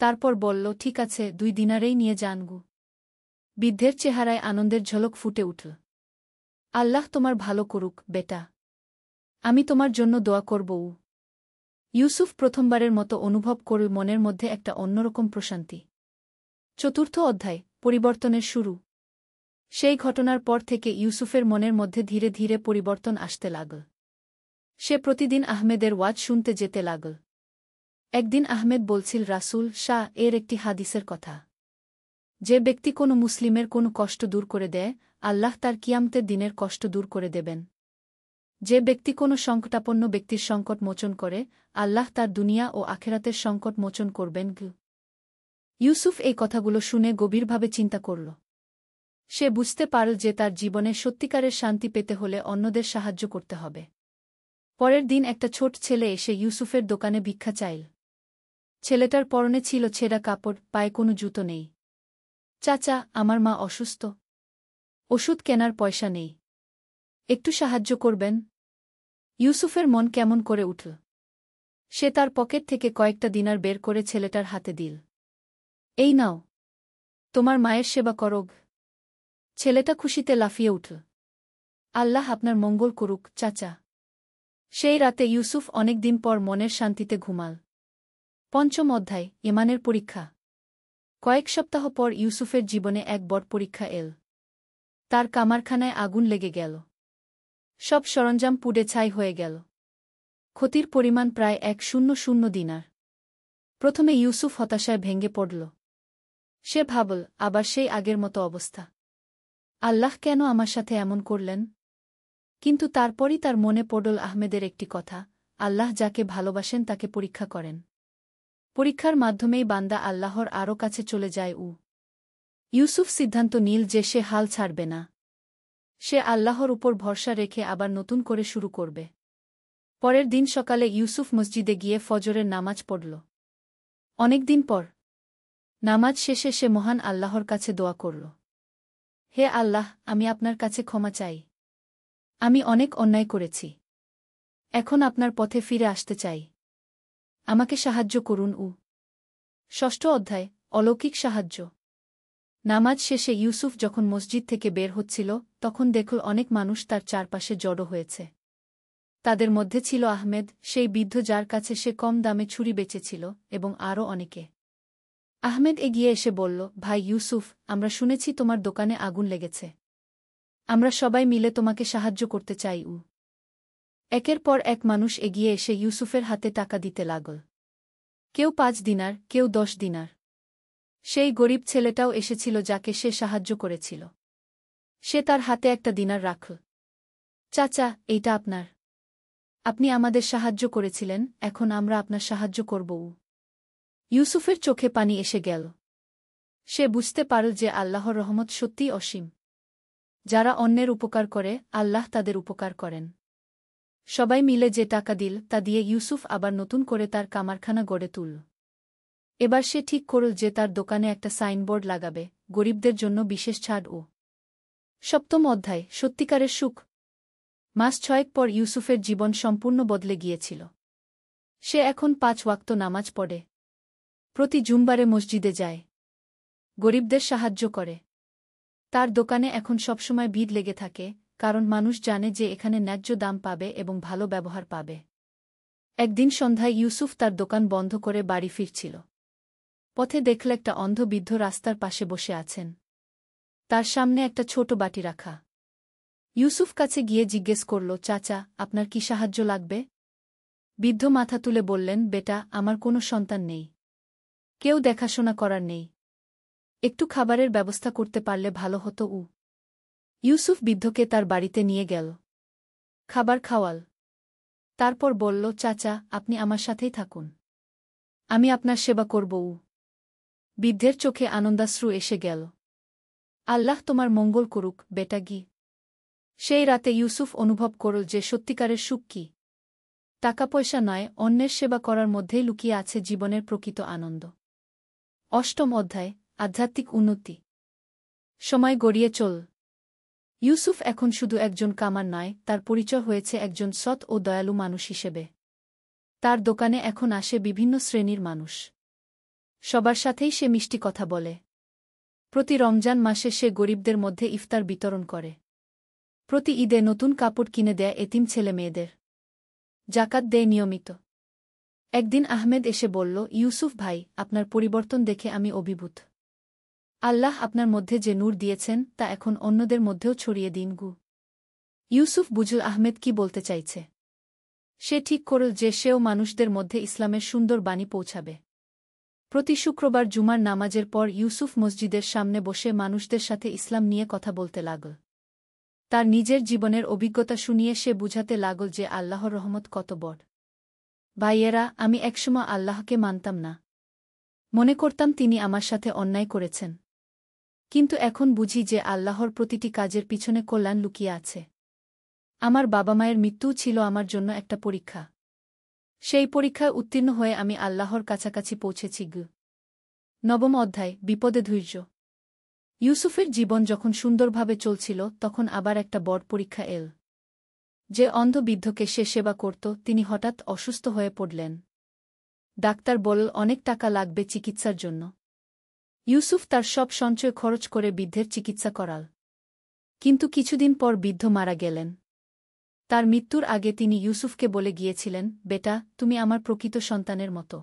তারপর বলল, ঠিক আছে, 2 দিনারেই নিয়ে যান গু। বৃদ্ধের চেহারায় আনন্দের ঝলক ফুটে উঠল। আল্লাহ তোমার ভালো করুক বেটা। আমি তোমার জন্য দোয়া করব। ইউসুফ প্রথমবারের মতো অনুভব করল মনের মধ্যে একটা অন্যরকম প্রশান্তি। 4র্থ অধ্যায়, পরিবর্তনের শুরু। সেই ঘটনার পর থেকে ইউসুফের মনের মধ্যে ধীরে ধীরে পরিবর্তন আসতে লাগল। সে প্রতিদিন আহমেদের ওয়াজ শুনতে যেতে লাগল। একদিন আহমেদ বলছিল, রাসূল শাহ এর একটি হাদিসের কথা। যে ব্যক্তি কোনো মুসলিমের কোনো কষ্ট দূর করে দেয়, আল্লাহ তার কিয়ামতের দিনের কষ্ট দূর করে দেবেন। যে ব্যক্তি কোনো সংকটাপন্ন ব্যক্তির সংকট মোচন করে, আল্লাহ তার দুনিয়া ও আখেরাতের সংকট মোচন করবেন। ইউসুফ এই কথাগুলো শুনে গভীরভাবে চিন্তা করল। সে বুঝতে পারল যে তার জীবনে সত্যিকারের শান্তি পেতে হলে অন্যদের সাহায্য করতে হবে। পরের দিন একটা ছোট ছেলে এসে ইউসুফের দোকানে ভিক্ষা চাইল। ছেলেটার পরনে ছিল ছেঁড়া কাপড়, পায়ে কোনো জুতো নেই। চাচা, আমার মা অসুস্থ। ওষুধ কেনার পয়সা নেই। একটু সাহায্য করবেন? ইউসুফের মন কেমন করে উঠল। সে তার পকেট থেকে কয়েকটা দিনার বের করে ছেলেটার হাতে দিল। এই নাও, তোমার মায়ের সেবা করোগ। ছেলেটা খুশিতে লাফিয়ে উঠল। আল্লাহ আপনার মঙ্গল করুক, চাচা। সেই রাতে ইউসুফ অনেক দিন পর মনের শান্তিতে ঘুমাল। পঞ্চম অধ্যায়, ঈমানের পরীক্ষা। কয়েক সপ্তাহ পর ইউসুফের জীবনে এক বড় পরীক্ষা এল। তার কামারখানায় আগুন লেগে গেল। সব সরঞ্জাম পুড়ে ছাই হয়ে গেল। ক্ষতির পরিমাণ প্রায় 100 দিনার। প্রথমে ইউসুফ হতাশায় ভেঙে পড়ল। সে ভাবল, আবার সেই আগের মতো অবস্থা। আল্লাহ কেন আমার সাথে এমন করলেন? কিন্তু তারপরই তার মনে পড়ল আহমেদের একটি কথা, আল্লাহ যাকে ভালোবাসেন তাকে পরীক্ষা করেন। পরীক্ষার মাধ্যমেই বান্দা আল্লাহর আরও কাছে চলে যায়। ইউসুফ সিদ্ধান্ত নিল যে সে হাল ছাড়বে না। সে আল্লাহর উপর ভরসা রেখে আবার নতুন করে শুরু করবে। পরের দিন সকালে ইউসুফ মসজিদে গিয়ে ফজরের নামাজ পড়ল। অনেকদিন পর নামাজ শেষে সে মহান আল্লাহর কাছে দোয়া করল। হে আল্লাহ, আমি আপনার কাছে ক্ষমা চাই। আমি অনেক অন্যায় করেছি। এখন আপনার পথে ফিরে আসতে চাই। আমাকে সাহায্য করুন। ষষ্ঠ অধ্যায়, অলৌকিক সাহায্য। নামাজ শেষে ইউসুফ যখন মসজিদ থেকে বের হচ্ছিল, তখন দেখল অনেক মানুষ তার চারপাশে জড়ো হয়েছে। তাদের মধ্যে ছিল আহমেদ, সেই বৃদ্ধ যার কাছে সে কম দামে ছুরি বেচেছিল, এবং আরও অনেকে। আহমেদ এগিয়ে এসে বলল, ভাই ইউসুফ, আমরা শুনেছি তোমার দোকানে আগুন লেগেছে। আমরা সবাই মিলে তোমাকে সাহায্য করতে চাই। একের পর এক মানুষ এগিয়ে এসে ইউসুফের হাতে টাকা দিতে লাগল। কেউ 5 দিনার, কেউ 10 দিনার। সেই গরিব ছেলেটাও এসেছিল যাকে সে সাহায্য করেছিল। সে তার হাতে একটা দিনার রাখল। চাচা, এইটা আপনার। আপনি আমাদের সাহায্য করেছিলেন, এখন আমরা আপনার সাহায্য করব। ইউসুফের চোখে পানি এসে গেল। সে বুঝতে পারল যে আল্লাহর রহমত সত্যিই অসীম। যারা অন্যের উপকার করে, আল্লাহ তাদের উপকার করেন। সবাই মিলে যে টাকা দিল তা দিয়ে ইউসুফ আবার নতুন করে তার কামারখানা গড়ে তুলল। এবার সে ঠিক করল যে তার দোকানে একটা সাইনবোর্ড লাগাবে, গরিবদের জন্য বিশেষ ছাড়। সপ্তম অধ্যায়, সত্যিকারের সুখ। মাস 6 পর ইউসুফের জীবন সম্পূর্ণ বদলে গিয়েছিল। সে এখন 5 ওয়াক্ত নামাজ পড়ে। প্রতি জুমবারে মসজিদে যায়। গরিবদের সাহায্য করে। তার দোকানে এখন সবসময় ভিড় লেগে থাকে, কারণ মানুষ জানে যে এখানে ন্যায্য দাম পাবে এবং ভালো ব্যবহার পাবে। একদিন সন্ধ্যায় ইউসুফ তার দোকান বন্ধ করে বাড়ি ফিরছিল। পথে দেখল একটা অন্ধ বৃদ্ধ রাস্তার পাশে বসে আছেন। তার সামনে একটা ছোট বাটি রাখা। ইউসুফ কাছে গিয়ে জিজ্ঞেস করল, চাচা, আপনার কি সাহায্য লাগবে? বৃদ্ধ মাথা তুলে বললেন, বেটা, আমার কোনো সন্তান নেই। কেউ দেখাশোনা করার নেই। একটু খাবারের ব্যবস্থা করতে পারলে ভালো হতো। ইউসুফ বৃদ্ধকে তার বাড়িতে নিয়ে গেল। খাবার খাওয়াল। তারপর বলল, চাচা, আপনি আমার সাথেই থাকুন। আমি আপনার সেবা করব। বৃদ্ধের চোখে আনন্দাশ্রু এসে গেল। আল্লাহ তোমার মঙ্গল করুক, বেটা গি। সেই রাতে ইউসুফ অনুভব করল যে সত্যিকারের সুখ কি। টাকা পয়সা নয়, অন্যের সেবা করার মধ্যেই লুকিয়ে আছে জীবনের প্রকৃত আনন্দ। অষ্টম অধ্যায়, আধ্যাত্মিক উন্নতি। সময় গড়িয়ে চল। ইউসুফ এখন শুধু একজন কামার নয়, তার পরিচয় হয়েছে একজন সৎ ও দয়ালু মানুষ হিসেবে। তার দোকানে এখন আসে বিভিন্ন শ্রেণীর মানুষ। সবার সাথেই সে মিষ্টি কথা বলে। প্রতি রমজান মাসে সে গরিবদের মধ্যে ইফতার বিতরণ করে। প্রতি ঈদে নতুন কাপড় কিনে দেয় এতিম ছেলে মেয়েদের। জাকাত দেয় নিয়মিত। একদিন আহমেদ এসে বলল, ইউসুফ ভাই, আপনার পরিবর্তন দেখে আমি অভিভূত। আল্লাহ আপনার মধ্যে যে নূর দিয়েছেন তা এখন অন্যদের মধ্যেও ছড়িয়ে দিন। ইউসুফ বুঝল আহমেদ কি বলতে চাইছে। সে ঠিক করল যে সেও মানুষদের মধ্যে ইসলামের সুন্দর বাণী পৌঁছাবে। প্রতি শুক্রবার জুমার নামাজের পর ইউসুফ মসজিদের সামনে বসে মানুষদের সাথে ইসলাম নিয়ে কথা বলতে লাগল। তার নিজের জীবনের অভিজ্ঞতা শুনিয়ে সে বুঝাতে লাগল যে আল্লাহর রহমত কত বড়। ভাইয়েরা, আমি একসময় আল্লাহকে মানতাম না। মনে করতাম তিনি আমার সাথে অন্যায় করেছেন। কিন্তু এখন বুঝি যে আল্লাহর প্রতিটি কাজের পিছনে কল্যাণ লুকিয়ে আছে। আমার বাবা মায়ের মৃত্যুও ছিল আমার জন্য একটা পরীক্ষা। সেই পরীক্ষায় উত্তীর্ণ হয়ে আমি আল্লাহর কাছাকাছি পৌঁছেছি। নবম অধ্যায়, বিপদে ধৈর্য। ইউসুফের জীবন যখন সুন্দরভাবে চলছিল তখন আবার একটা বড় পরীক্ষা এল। যে অন্ধ বৃদ্ধকে সে সেবা করত তিনি হঠাৎ অসুস্থ হয়ে পড়লেন। ডাক্তার বলল অনেক টাকা লাগবে চিকিৎসার জন্য। ইউসুফ তার সব সঞ্চয় খরচ করে বৃদ্ধের চিকিৎসা করাল। কিন্তু কিছুদিন পর বৃদ্ধ মারা গেলেন। তার মৃত্যুর আগে তিনি ইউসুফকে বলে গিয়েছিলেন, বেটা, তুমি আমার প্রকৃত সন্তানের মতো।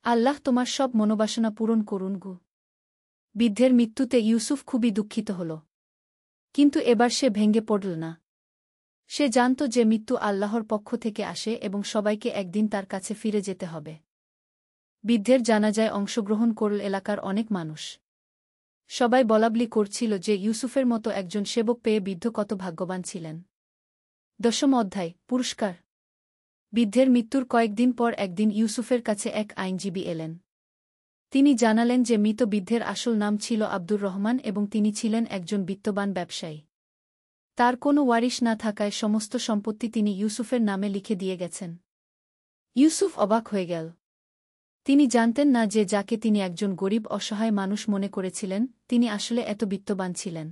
আল্লাহ তোমার সব মনোবাসনা পূরণ করুন। বৃদ্ধের মৃত্যুতে ইউসুফ খুবই দুঃখিত হল। কিন্তু এবার সে ভেঙে পড়ল না। সে জানত যে মৃত্যু আল্লাহর পক্ষ থেকে আসে এবং সবাইকে একদিন তার কাছে ফিরে যেতে হবে। বৃদ্ধের জানাজায় অংশগ্রহণ করল এলাকার অনেক মানুষ। সবাই বলাবলি করছিল যে ইউসুফের মতো একজন সেবক পেয়ে বৃদ্ধ কত ভাগ্যবান ছিলেন। দশম অধ্যায়, পুরস্কার। বৃদ্ধের মৃত্যুর কয়েকদিন পর একদিন ইউসুফের কাছে এক আইনজীবী এলেন। তিনি জানালেন যে মৃত বৃদ্ধের আসল নাম ছিল আব্দুর রহমান এবং তিনি ছিলেন একজন বিত্তবান ব্যবসায়ী। তার কোনো ওয়ারিশ না থাকায় সমস্ত সম্পত্তি তিনি ইউসুফের নামে লিখে দিয়ে গেছেন। ইউসুফ অবাক হয়ে গেল। তিনি জানতেন না যে যাকে তিনি একজন গরিব অসহায় মানুষ মনে করেছিলেন তিনি আসলে এত বিত্তবান ছিলেন।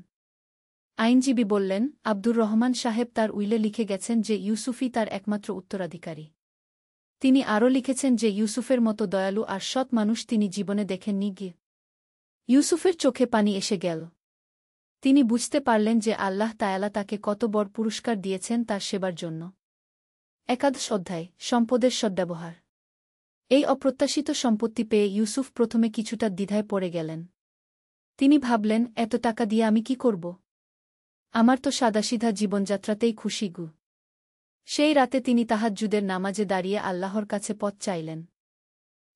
আইনজীবী বললেন, আব্দুর রহমান সাহেব তার উইলে লিখে গেছেন যে ইউসুফই তার একমাত্র উত্তরাধিকারী। তিনি আরও লিখেছেন যে ইউসুফের মতো দয়ালু আর সৎ মানুষ তিনি জীবনে দেখেননি। ইউসুফের চোখে পানি এসে গেল। তিনি বুঝতে পারলেন যে আল্লাহ তায়ালা তাকে কত বড় পুরস্কার দিয়েছেন তার সেবার জন্য। একাদশ অধ্যায়, সম্পদের সদ্ব্যবহার। এই অপ্রত্যাশিত সম্পত্তি পেয়ে ইউসুফ প্রথমে কিছুটা দ্বিধায় পড়ে গেলেন। তিনি ভাবলেন, এত টাকা দিয়ে আমি কি করব? আমার তো সাদাসিধা জীবনযাত্রাতেই খুশি। সেই রাতে তিনি তাহাজ্জুদের নামাজে দাঁড়িয়ে আল্লাহর কাছে পথ চাইলেন।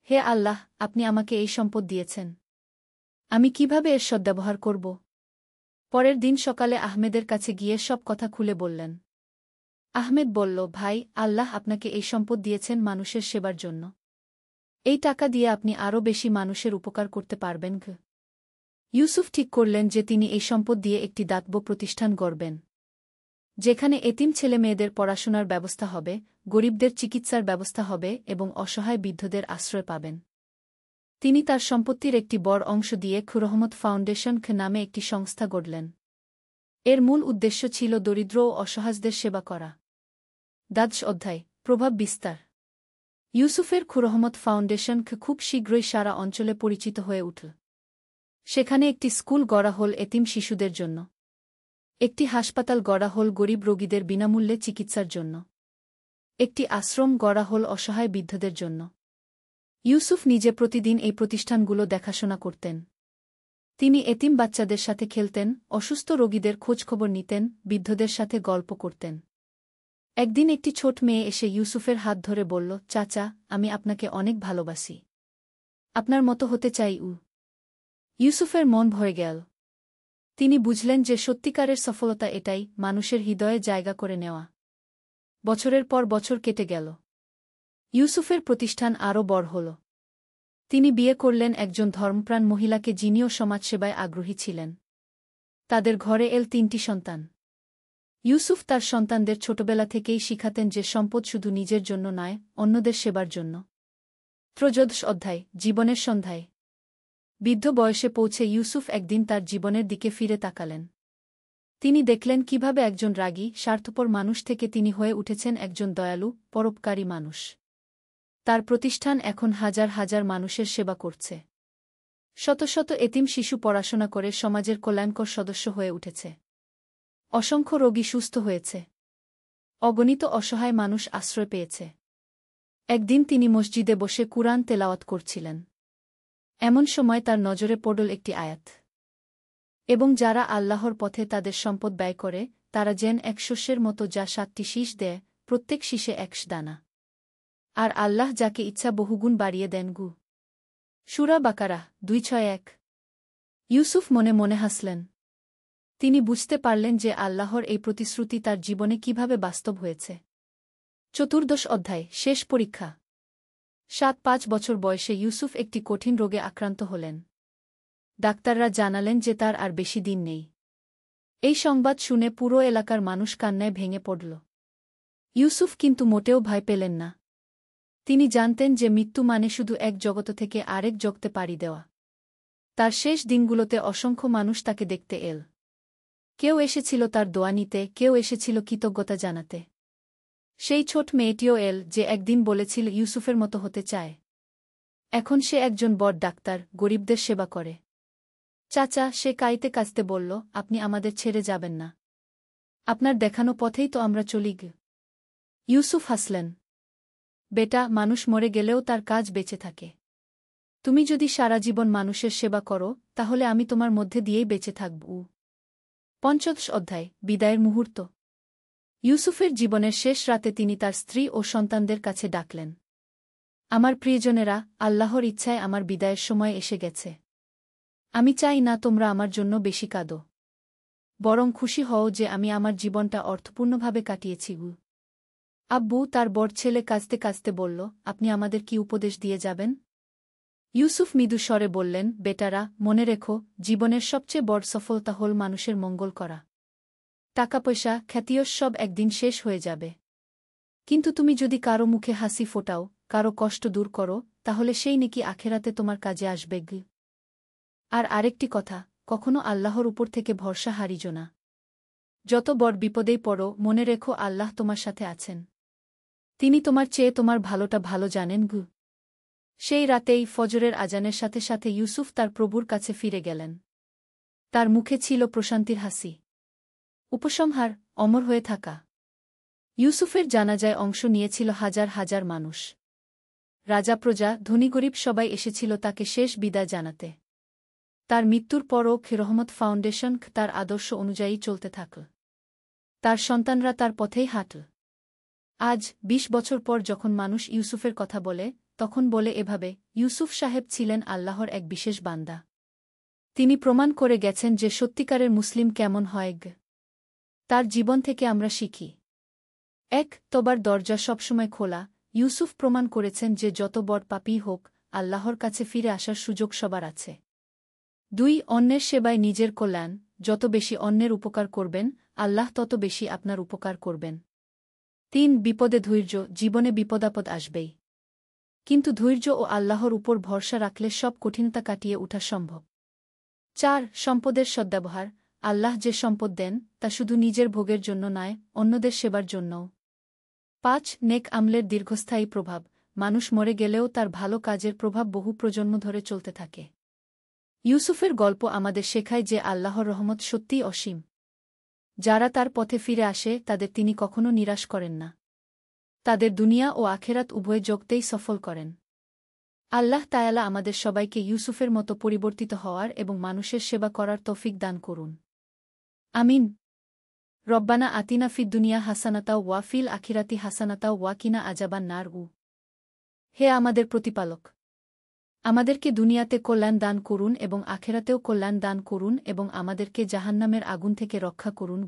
হে আল্লাহ, আপনি আমাকে এই সম্পদ দিয়েছেন। আমি কিভাবে এর সদ্ব্যবহার করব? পরের দিন সকালে আহমেদের কাছে গিয়ে সব কথা খুলে বললেন। আহমেদ বলল, ভাই, আল্লাহ আপনাকে এই সম্পদ দিয়েছেন মানুষের সেবার জন্য। এই টাকা দিয়ে আপনি আরও বেশি মানুষের উপকার করতে পারবেন। ইউসুফ ঠিক করলেন যে তিনি এই সম্পদ দিয়ে একটি দাতব্য প্রতিষ্ঠান গড়বেন, যেখানে এতিম ছেলেমেয়েদের পড়াশোনার ব্যবস্থা হবে, গরিবদের চিকিৎসার ব্যবস্থা হবে এবং অসহায় বৃদ্ধদের আশ্রয় পাবেন। তিনি তার সম্পত্তির একটি বড় অংশ দিয়ে খুরহমত ফাউন্ডেশন নামে একটি সংস্থা গড়লেন। এর মূল উদ্দেশ্য ছিল দরিদ্র ও অসহায়দের সেবা করা। দ্বাদশ অধ্যায়, প্রভাব বিস্তার। ইউসুফের খুরহমত ফাউন্ডেশন খুব শীঘ্রই সারা অঞ্চলে পরিচিত হয়ে উঠল। সেখানে একটি স্কুল গড়া হল এতিম শিশুদের জন্য। একটি হাসপাতাল গড়া হল গরিব রোগীদের বিনামূল্যে চিকিৎসার জন্য। একটি আশ্রম গড়া হল অসহায় বৃদ্ধদের জন্য। ইউসুফ নিজে প্রতিদিন এই প্রতিষ্ঠানগুলো দেখাশোনা করতেন। তিনি এতিম বাচ্চাদের সাথে খেলতেন, অসুস্থ রোগীদের খোঁজখবর নিতেন, বৃদ্ধদের সাথে গল্প করতেন। একদিন একটি ছোট মেয়ে এসে ইউসুফের হাত ধরে বলল, চাচা, আমি আপনাকে অনেক ভালোবাসি। আপনার মতো হতে চাই। ইউসুফের মন ভরে গেল। তিনি বুঝলেন যে সত্যিকারের সফলতা এটাই, মানুষের হৃদয়ে জায়গা করে নেওয়া। বছরের পর বছর কেটে গেল। ইউসুফের প্রতিষ্ঠান আরও বড় হল। তিনি বিয়ে করলেন একজন ধর্মপ্রাণ মহিলাকে যিনিও সমাজসেবায় আগ্রহী ছিলেন। তাদের ঘরে এল 3টি সন্তান। ইউসুফ তার সন্তানদের ছোটবেলা থেকেই শিখাতেন যে সম্পদ শুধু নিজের জন্য নয়, অন্যদের সেবার জন্য। ত্রয়োদশ অধ্যায়, জীবনের সন্ধ্যায়। বৃদ্ধ বয়সে পৌঁছে ইউসুফ একদিন তার জীবনের দিকে ফিরে তাকালেন। তিনি দেখলেন কিভাবে একজন রাগী, স্বার্থপর মানুষ থেকে তিনি হয়ে উঠেছেন একজন দয়ালু, পরোপকারী মানুষ। তার প্রতিষ্ঠান এখন হাজার হাজার মানুষের সেবা করছে। শত শত এতিম শিশু পড়াশোনা করে সমাজের কল্যাণকর সদস্য হয়ে উঠেছে। অসংখ্য রোগী সুস্থ হয়েছে। অগণিত অসহায় মানুষ আশ্রয় পেয়েছে। একদিন তিনি মসজিদে বসে কুরআন তেলাওয়াত করছিলেন। এমন সময় তার নজরে পড়ল একটি আয়াত। এবং যারা আল্লাহর পথে তাদের সম্পদ ব্যয় করে তারা যেন এক শস্যের মতো যা 7টি শীষ দেয়, প্রত্যেক শীষে 1 দানা। আর আল্লাহ যাকে ইচ্ছা বহুগুণ বাড়িয়ে দেন। সূরা বাকারাহ 261। ইউসুফ মনে মনে হাসলেন। তিনি বুঝতে পারলেন যে আল্লাহর এই প্রতিশ্রুতি তার জীবনে কিভাবে বাস্তব হয়েছে। 14 অধ্যায় শেষ পরীক্ষা। 7-5 বছর বয়সে ইউসুফ একটি কঠিন রোগে আক্রান্ত হলেন। ডাক্তাররা জানালেন যে তার আর বেশি দিন নেই। এই সংবাদ শুনে পুরো এলাকার মানুষ কান্নায় ভেঙে পড়ল। ইউসুফ কিন্তু মোটেও ভয় পেলেন না। তিনি জানতেন যে মৃত্যু মানে শুধু এক জগৎ থেকে আরেক জগতে পাড়ি দেওয়া। তার শেষ দিনগুলোতে অসংখ্য মানুষ তাকে দেখতে এল। কেউ এসেছিল তার দোয়া নিতে, কেউ এসেছিল কৃতজ্ঞতা জানাতে। সেই ছোট মেয়েটিও এল যে একদিন বলেছিল ইউসুফের মতো হতে চায়। এখন সে একজন বড় ডাক্তার, গরিবদের সেবা করে। চাচা, সে কাঁদতে কাঁদতে বলল, আপনি আমাদের ছেড়ে যাবেন না। আপনার দেখানো পথেই তো আমরা চলি গে। ইউসুফ হাসলেন। বেটা, মানুষ মরে গেলেও তার কাজ বেঁচে থাকে। তুমি যদি সারা জীবন মানুষের সেবা করো, তাহলে আমি তোমার মধ্যে দিয়েই বেঁচে থাকব। 5 অধ্যায় বিদায়ের মুহূর্ত। ইউসুফের জীবনের শেষ রাতে তিনি তার স্ত্রী ও সন্তানদের কাছে ডাকলেন। আমার প্রিয়জনেরা, আল্লাহর ইচ্ছায় আমার বিদায়ের সময় এসে গেছে। আমি চাই না তোমরা আমার জন্য বেশি কাঁদো। বরং খুশি হও যে আমি আমার জীবনটা অর্থপূর্ণভাবে কাটিয়েছি। আব্বু, তার বড় ছেলে কাঁদতে কাঁদতে বলল, আপনি আমাদের কি উপদেশ দিয়ে যাবেন? ইউসুফ মৃদু স্বরে বললেন, বেটারা, মনে রেখো, জীবনের সবচেয়ে বড় সফলতা হল মানুষের মঙ্গল করা। টাকা পয়সা, খ্যাতিয়শ সব একদিন শেষ হয়ে যাবে। কিন্তু তুমি যদি কারো মুখে হাসি ফোটাও, কারো কষ্ট দূর করো, তাহলে সেই নেকি আখেরাতে তোমার কাজে আসবে। আর আরেকটি কথা, কখনো আল্লাহর উপর থেকে ভরসা হারিজো না। যত বড় বিপদেই পড়ো, মনে রেখো আল্লাহ তোমার সাথে আছেন। তিনি তোমার চেয়ে তোমার ভালোটা ভালো জানেন। সেই রাতেই ফজরের আজানের সাথে সাথে ইউসুফ তার প্রভুর কাছে ফিরে গেলেন। তার মুখে ছিল প্রশান্তির হাসি। উপসংহার: অমর হয়ে থাকা। ইউসুফের জানাজায় অংশ নিয়েছিল হাজার হাজার মানুষ। রাজা, প্রজা, ধনী গরিব সবাই এসেছিল তাকে শেষ বিদায় জানাতে। তার মৃত্যুর পরও রহমত ফাউন্ডেশন তার আদর্শ অনুযায়ী চলতে থাকল। তার সন্তানরা তার পথেই হাঁটল। আজ 20 বছর পর যখন মানুষ ইউসুফের কথা বলে, তখন বলে এভাবে, ইউসুফ সাহেব ছিলেন আল্লাহর এক বিশেষ বান্দা। তিনি প্রমাণ করে গেছেন যে সত্যিকারের মুসলিম কেমন হয়। তার জীবন থেকে আমরা শিখি। 1. তবার দরজা সবসময় খোলা। ইউসুফ প্রমাণ করেছেন যে যত বড় পাপীই হোক, আল্লাহর কাছে ফিরে আসার সুযোগ সবার আছে। 2. অন্যের সেবায় নিজের কল্যাণ। যত বেশি অন্যের উপকার করবেন, আল্লাহ তত বেশি আপনার উপকার করবেন। 3. বিপদে ধৈর্য। জীবনে বিপদাপদ আসবেই। কিন্তু ধৈর্য ও আল্লাহর উপর ভরসা রাখলে সব কঠিনতা কাটিয়ে ওঠা সম্ভব। 4. সম্পদের সদ্ব্যবহার। আল্লাহ যে সম্পদ দেন, তা শুধু নিজের ভোগের জন্য নয়, অন্যদের সেবার জন্যও। 5. নেক আমলের দীর্ঘস্থায়ী প্রভাব। মানুষ মরে গেলেও তার ভালো কাজের প্রভাব বহু প্রজন্ম ধরে চলতে থাকে। ইউসুফের গল্প আমাদের শেখায় যে আল্লাহর রহমত সত্যিই অসীম। যারা তার পথে ফিরে আসে, তাদের তিনি কখনো নিরাশ করেন না। তাদের দুনিয়া ও আখেরাত উভয় জগতেই সফল করেন। আল্লাহ তায়ালা আমাদের সবাইকে ইউসুফের মতো পরিবর্তিত হওয়ার এবং মানুষের সেবা করার তৌফিক দান করুন। আমিন। রব্বানা আতিনা ফিদ দুনিয়া হাসানাতাও ওয়া ফিল আখিরাতি হাসানাতাও ওয়া কিনা আজাবান নার। হে আমাদের প্রতিপালক, আমাদেরকে দুনিয়াতে কল্যাণ দান করুন এবং আখেরাতেও কল্যাণ দান করুন এবং আমাদেরকে জাহান্নামের আগুন থেকে রক্ষা করুন।